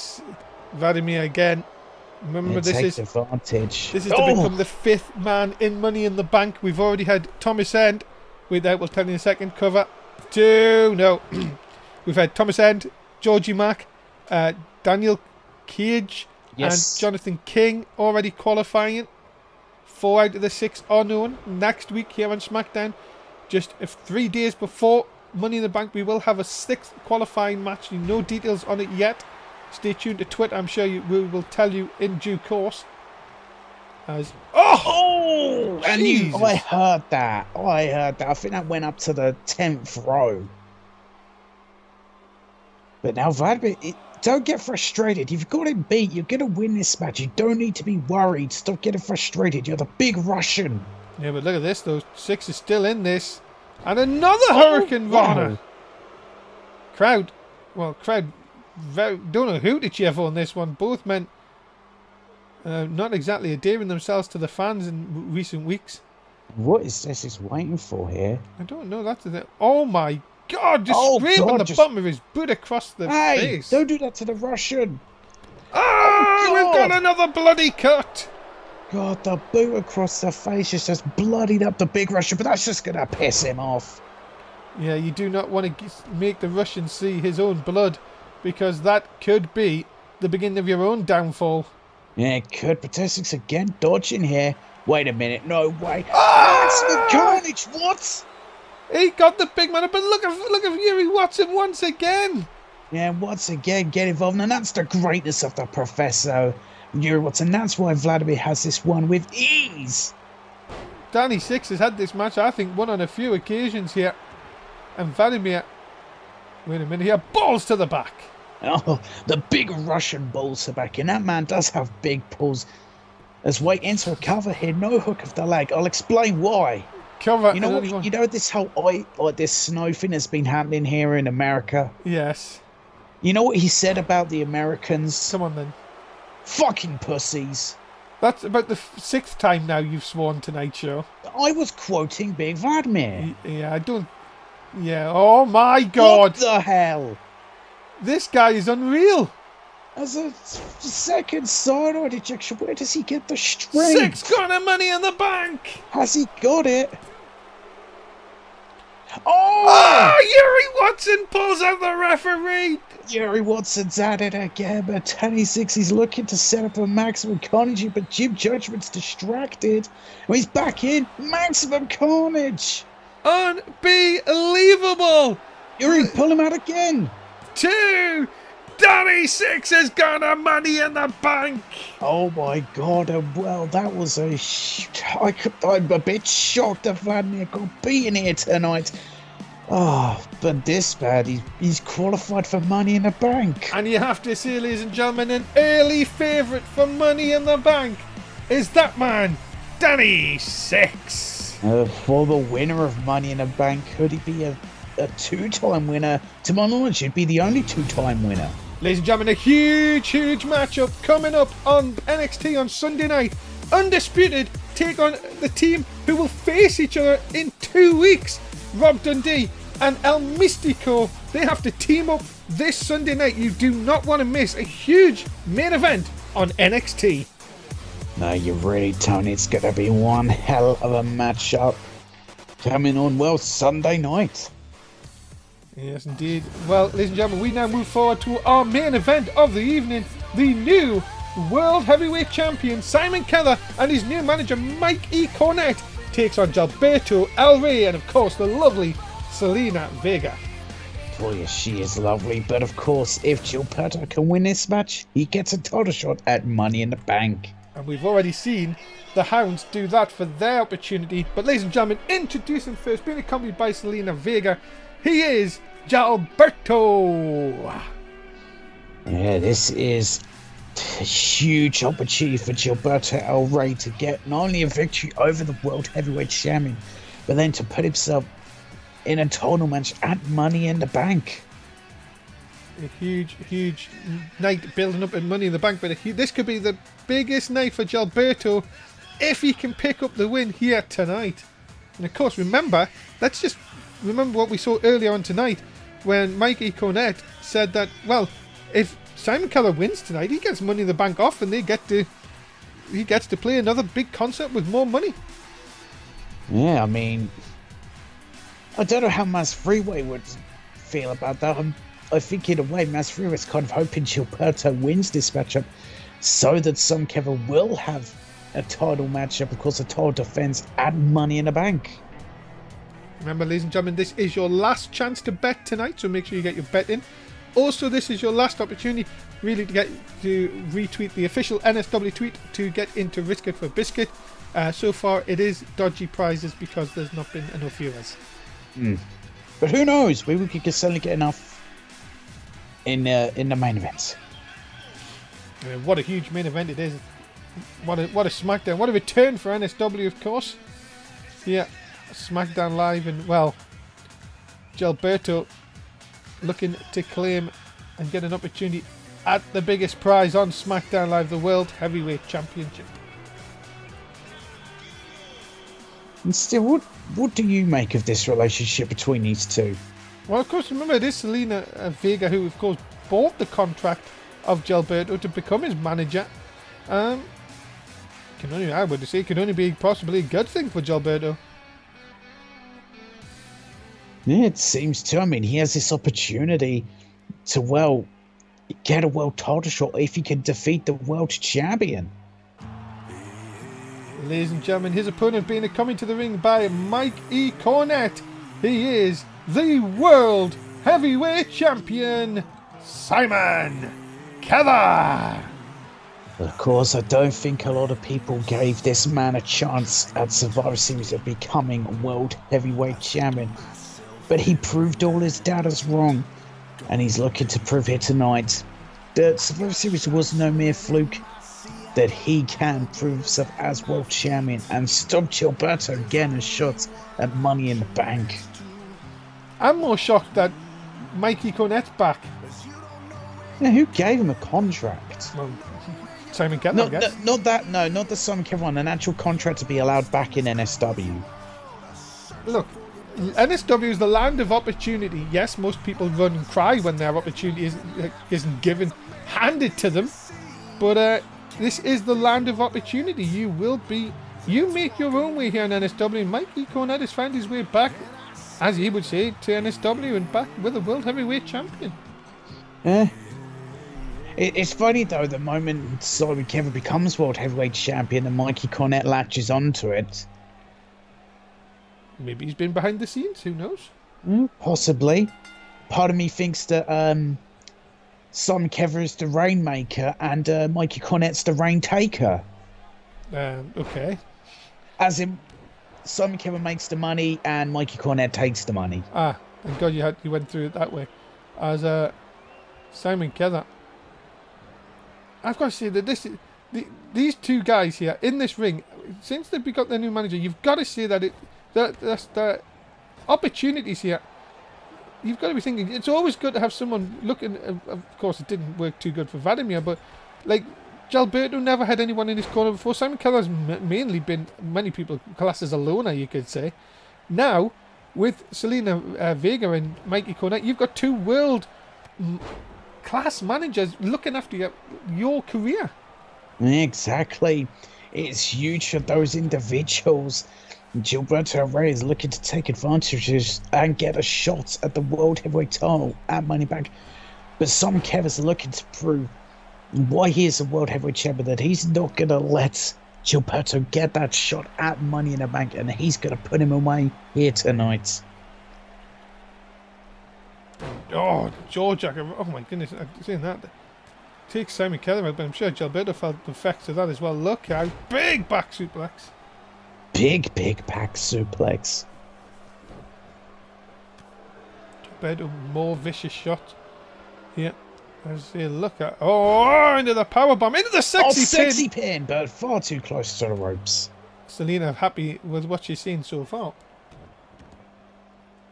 Vladimir again. Remember, this is advantage. This is to become the fifth man in Money in the Bank. We've already had Thomas End. We'll tell you in a second. Cover 2. No. We've had Thomas End, Georgie Mack, Daniel Cage, and Jonathan King already qualifying. 4 out of the 6 are known. Next week here on SmackDown, just 3 days before Money in the Bank, we will have a 6th qualifying match. No details on it yet. Stay tuned to Twitter. I'm sure we will tell you in due course. And I heard that. I think that went up to the 10th row. But now, Vladimir, don't get frustrated. You've got him beat. You're going to win this match. You don't need to be worried. Stop getting frustrated. You're the Big Russian. Yeah, but look at this, though. Six is still in this. And another Hurricane Rana. Crowd don't know who to cheer for on this one. Both men not exactly endearing themselves to the fans in recent weeks. What is this he's waiting for here? I don't know. That's the... Oh my God! Just scraping the bottom of his boot across the face. Don't do that to the Russian. We've got another bloody cut. God, the boot across the face just bloodied up the Big Russian, but that's just going to piss him off. Yeah, you do not want to make the Russian see his own blood, because that could be the beginning of your own downfall. Yeah, it could. But Tesix again dodging here. Wait a minute. No way. Maximum carnage. What? He got the big man up, but look at Yuri Watson once again. Yeah, once again, get involved. And that's the greatness of the Professor Yuri Watson. That's why Vladimir has this one with ease. Danny Six has had this match, I think, won on a few occasions here. And Vladimir, wait a minute here, balls to the back. Oh, the big Russian balls to back. And that man does have big pulls. As White ends for a cover here, no hook of the leg. I'll explain why. Cover. You know what? You know this whole this snow thing that's been happening here in America. Yes. You know what he said about the Americans? Come on then. Fucking pussies. That's about the sixth time now you've sworn tonight, show. I was quoting Big Vladimir. Yeah, I don't. Yeah. Oh my God. What the hell? This guy is unreal. As a second side ejection, where does he get the strength? Six got a Money in the Bank. Has he got it? Oh! Yuri Watson pulls out the referee. Yuri Watson's at it again, but 26 he's looking to set up a maximum carnage, but Jim Judgment's distracted. And he's back in. Maximum carnage. Unbelievable. Yuri, pull him out again. 2. Danny Six has got a Money in the Bank. Oh my God! Well, that was I'm a bit shocked that Vladimir got beaten here tonight. Oh, but this bad, he's qualified for Money in the Bank. And you have to say, ladies and gentlemen, an early favourite for Money in the Bank is that man, Danny Six. For the winner of Money in the Bank, could he be a two-time winner? To my knowledge, he'd be the only two-time winner. Ladies and gentlemen, a huge matchup coming up on NXT on Sunday night. Undisputed take on the team who will face each other in 2 weeks. Rob Dundee and El Mystico. They have to team up this Sunday night. You do not want to miss a huge main event on NXT. No, you really don't. It's going to be one hell of a matchup coming on, well, Sunday night. Yes, indeed. Well, ladies and gentlemen, we now move forward to our main event of the evening. The new World Heavyweight Champion, Simon Keller, and his new manager, Mike E. Cornette, takes on Gilberto El Rey and, of course, the lovely Selena Vega. Boy, she is lovely. But, of course, if Gilberto can win this match, he gets a title shot at Money in the Bank. And we've already seen the Hounds do that for their opportunity. But, ladies and gentlemen, introducing first, being accompanied by Selena Vega, he is Gilberto. Yeah, this is a huge opportunity for Gilberto El Rey to get not only a victory over the World Heavyweight Champion, but then to put himself in a title match at Money in the Bank. A huge night building up in Money in the Bank, but this could be the biggest night for Gilberto if he can pick up the win here tonight. And of course, remember what we saw earlier on tonight when Mikey Cornette said that, well, if Simon Keller wins tonight, he gets Money in the Bank off and he gets to play another big concert with more money. Yeah, I mean, I don't know how Mas Freeway would feel about that. I think in a way Mas Freeway's kind of hoping Gilberto wins this matchup so that Simon Keller will have a title matchup, of course, a title defense at Money in the Bank. Remember, ladies and gentlemen, this is your last chance to bet tonight, so make sure you get your bet in. Also, this is your last opportunity really to retweet the official NSW tweet to get into Risk It for Biscuit. So far, it is dodgy prizes because there's not been enough viewers. But who knows? Maybe we could certainly get enough in the main event. What a huge main event it is. What a SmackDown. What a return for NSW, of course. Yeah. SmackDown Live, and well, Gilberto looking to claim and get an opportunity at the biggest prize on SmackDown Live, the World Heavyweight Championship. And still, what do you make of this relationship between these two? Well, of course, remember it is Selena Vega who, of course, bought the contract of Gilberto to become his manager. I would say it can only be possibly a good thing for Gilberto. Yeah, it seems to. I mean, he has this opportunity to, well, get a world title shot if he can defeat the world champion. Ladies and gentlemen, his opponent being coming to the ring by Mike E. Cornette. He is the World Heavyweight Champion, Simon Keller. Of course, I don't think a lot of people gave this man a chance at Survivor Series of becoming World Heavyweight Champion. But he proved all his doubters wrong, and he's looking to prove here tonight that Survivor Series was no mere fluke, that he can prove himself as World Champion and stop Gilberto getting a shot at Money in the Bank. I'm more shocked that Mikey Cornette's back. Now, who gave him a contract? Well, Simon Keller, I guess. Not the Simon Keller one, an actual contract to be allowed back in NSW. Look, NSW is the land of opportunity. Yes, most people run and cry when their opportunity isn't given, handed to them. But this is the land of opportunity. You make your own way here in NSW. And Mikey Cornette has found his way back, as he would say, to NSW and back with a World Heavyweight Champion. It's funny though, the moment Simon Keller becomes World Heavyweight Champion and Mikey Cornette latches onto it. Maybe he's been behind the scenes, who knows? Possibly. Part of me thinks that Simon Keller is the Rainmaker and Mikey Cornette's the Rain Taker. Okay. As in, Simon Keller makes the money and Mikey Cornette takes the money. Ah, thank God you went through it that way. As Simon Keller, I've got to say that these two guys here in this ring, since they've got their new manager, you've got to say that the opportunities here. You've got to be thinking it's always good to have someone looking. Of course, it didn't work too good for Vladimir, but like Gilberto never had anyone in his corner before. Simon Keller's mainly been, many people class as a loner, you could say. Now, with Selena Vega and Mikey Cornette, you've got two world class managers looking after your career. Exactly. It's huge for those individuals. Gilberto Rey is looking to take advantages and get a shot at the World Heavyweight title at Money Back. But Simon Keller's looking to prove why he is a World Heavyweight Champion, that he's not going to let Gilberto get that shot at Money in the Bank, and he's going to put him away here tonight. Oh, Georgia. Oh my goodness, I've seen that. Takes Simon Keller out, but I'm sure Gilberto felt the effects of that as well. Look out. Big back suplex. Big back suplex. Gilberto, more vicious shot. Here. As you look at. Oh, into the powerbomb. Into the sexy pin, but far too close to the ropes. Selena happy with what she's seen so far.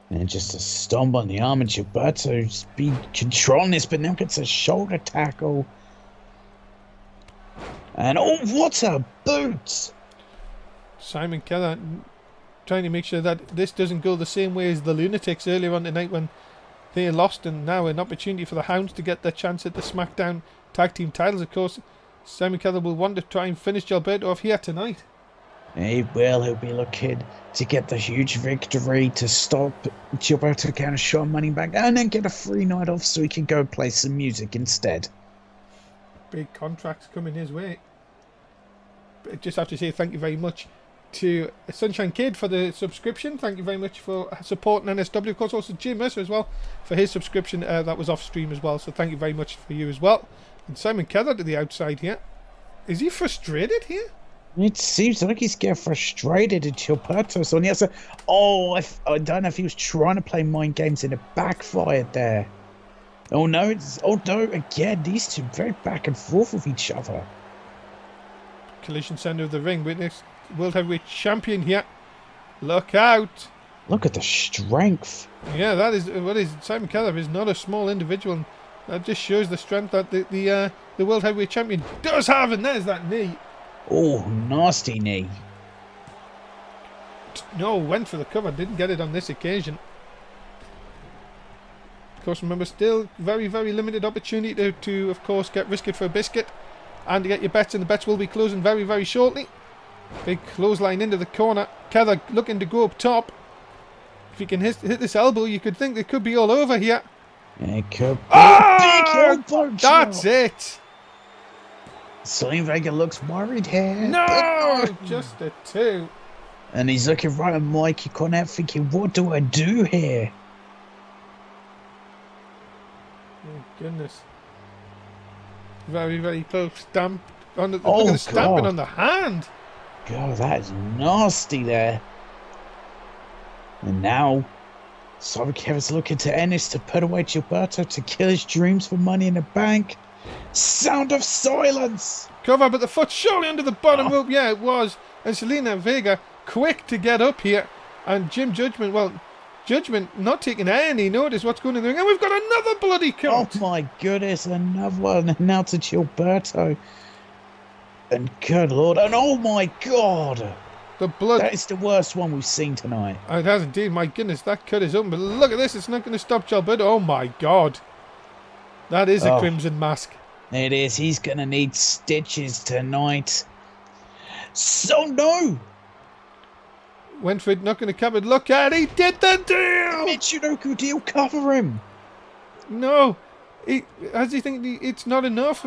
And just a stomp on the arm, and Gilberto's been controlling this, but now gets a shoulder tackle. And oh, what a boot! Simon Keller trying to make sure that this doesn't go the same way as the Lunatics earlier on tonight when they lost, and now an opportunity for the Hounds to get their chance at the SmackDown Tag Team titles. Of course, Simon Keller will want to try and finish Gilberto off here tonight. He will. He'll be looking to get the huge victory to stop Gilberto getting a shot Money Back and then get a free night off so he can go play some music instead. Big contracts coming his way. But I just have to say thank you very much to Sunshine Kid for the subscription. Thank you very much for supporting NSW. Of course, also Jim Mercer as well for his subscription. That was off stream as well. So thank you very much for you as well. And Simon Keller to the outside here. Is he frustrated here? It seems like he's getting frustrated at Gilberto's on the outside. Oh, I don't know if he was trying to play mind games and it backfired there. Oh no, again, these two very back and forth with each other. Collision center of the ring. Witness World Heavyweight Champion here. Look out. Look at the strength. Yeah, that is what is Simon Keller is not a small individual. And that just shows the strength that the World Heavyweight Champion does have. And there's that knee. Oh, nasty knee. No, went for the cover. Didn't get it on this occasion. Of course, remember, still very, very limited opportunity to of course, get Risk It for a Biscuit. And to get your bets, and the bets will be closing very, very shortly. Big clothesline into the corner. Keller looking to go up top. If he can hit this elbow, you could think it could be all over here. It could be a big elbow. That's it. Selena Vega looks worried here. No, just a two. And he's looking right at Mikey Cornette thinking, what do I do here? Oh, goodness. Very, very close. Stamp on the, look at the stamping on the hand. God, that is nasty there. And now, Simon Kevin's looking to Ennis to put away Gilberto to kill his dreams for Money in the Bank. Sound of silence! Cover, but the foot surely under the bottom rope. Yeah, it was. And Selena Vega quick to get up here. And Judgment not taking any notice what's going on in the ring. And we've got another bloody count. Oh my goodness, another one. Now to Gilberto. And good lord. And oh my god. The blood. That is the worst one we've seen tonight. It has indeed. My goodness, that cut is open. But look at this. It's not going to stop Gilberto. Oh my god. That is a crimson mask. It is. He's going to need stitches tonight. So no. Went for it, not going to cover it. Look at it. He did the deal. Michinoku deal, cover him. No. Has he think it's not enough?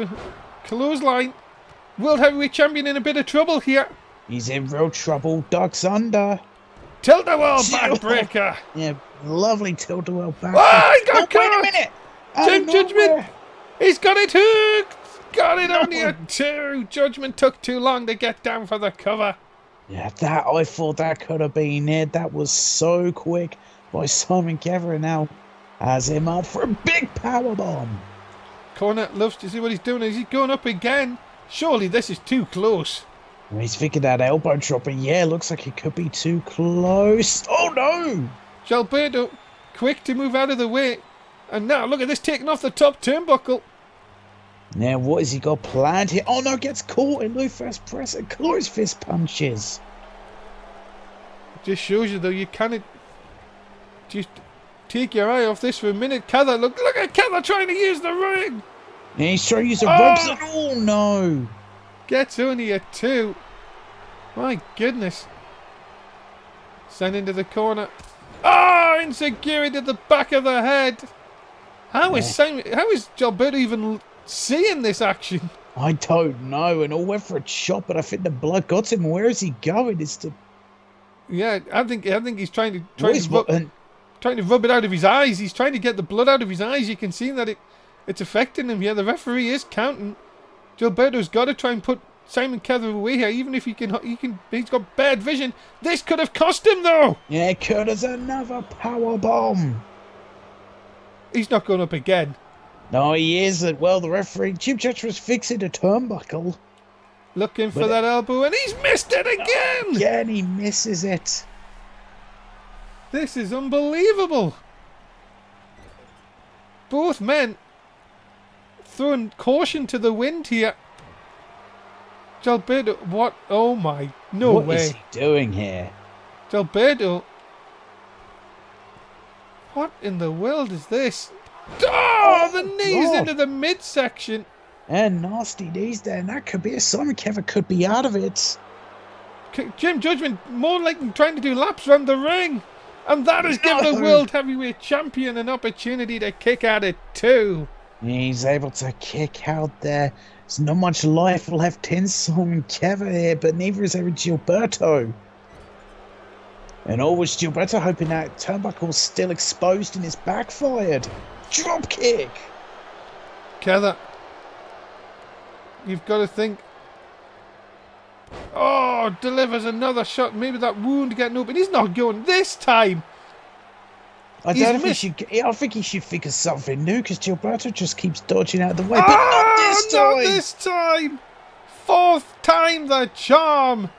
Clothesline. World Heavyweight Champion in a bit of trouble here. He's in real trouble. Ducks under. Tilt-a-whirl backbreaker. Yeah, lovely tilt-a-whirl back. Oh, he got caught. Wait a minute. Jim Judgment. He's got it hooked. Got it on the 2. Judgment took too long to get down for the cover. Yeah, I thought that could have been it. That was so quick by Simon Kevin. Now has him up for a big powerbomb. Cornette loves to see what he's doing. Is he going up again? Surely this is too close. Well, he's thinking that elbow drop, and yeah, looks like it could be too close. Oh no! Gilberto quick to move out of the way. And now look at this, taking off the top turnbuckle. Now what has he got planned here? Oh no, gets caught in Lou Fast Press and close fist punches. Just shows you though, you cannot just take your eye off this for a minute. Cather, look at Cather trying to use the ring. Yeah, he's trying to use the ropes and oh no. Gets only a 2. My goodness. Sent into the corner. Oh, insecurity to the back of the head. How is Gilberto even seeing this action? I don't know. And all went for a chop, but I think the blood got him. Where is he going? Yeah, I think he's trying to rub it out of his eyes. He's trying to get the blood out of his eyes. You can see that it's affecting him. Yeah, the referee is counting. Gilberto's got to try and put Simon Kether away here, even if he's got bad vision. This could have cost him though. Yeah, it could as another power bomb. He's not going up again. No, he isn't. Well, the referee, Jim Judge, was fixing a turnbuckle. Looking for that elbow, and he's missed it again. Again, he misses it. This is unbelievable. Both men throwing caution to the wind here. Gilberto, what? Oh my, no way. What is he doing here? Gilberto. What in the world is this? Oh, the knees into the midsection. And nasty knees there, and that could be a Simon Kevin could be out of it. Jim Judgment more like trying to do laps around the ring. And that has given the World Heavyweight Champion an opportunity to kick out it too. He's able to kick out there. There's not much life left in Simon Kevin here, but neither is ever Gilberto. And always Gilberto hoping that turnbuckle was still exposed and is backfired. Drop kick. Kether, you've got to think. Oh, delivers another shot. Maybe that wound getting open. He's not going this time. I think he should think of something new because Gilberto just keeps dodging out of the way. But not this time. Not this time. 4th time the charm.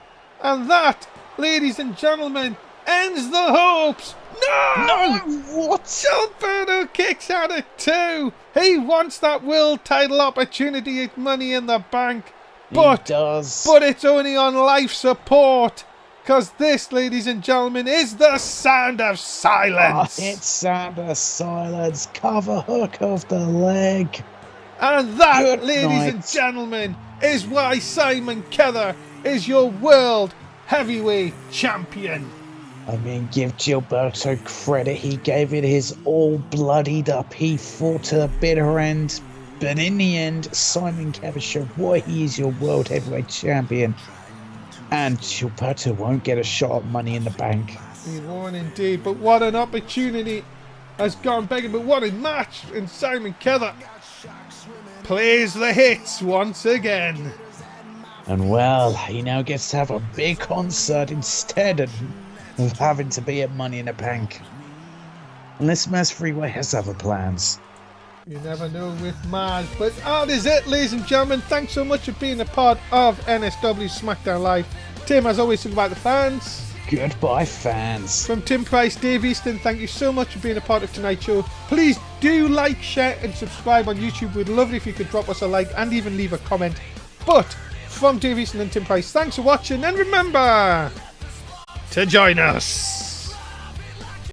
And that, ladies and gentlemen, ends the hopes. No! What? Gilberto kicks out at 2. He wants that world title opportunity at Money in the Bank. But, he does. But it's only on life support. Because this, ladies and gentlemen, is the sound of silence. It's sound of silence. Cover hook of the leg. And that, ladies and gentlemen, is why Simon Kether is your World Heavyweight Champion. I mean, give Gilberto credit. He gave it his all bloodied up. He fought to the bitter end. But in the end, Simon Kether showed why he is your World Heavyweight Champion. And Gilberto won't get a shot at Money in the Bank. He won indeed, but what an opportunity has gone begging. But what a match! And Simon Kether plays the hits once again. And well, he now gets to have a big concert instead of having to be at Money in the Bank. Unless Maz Freeway has other plans. You never know with Maz. But that is it, ladies and gentlemen. Thanks so much for being a part of NSW SmackDown Live. Tim, as always, talk about the fans. Goodbye, fans. From Tim Price, Dave Easton, thank you so much for being a part of tonight's show. Please do like, share and subscribe on YouTube. We'd love it if you could drop us a like and even leave a comment. But from Dave Easton and Tim Price, thanks for watching, and remember to join us.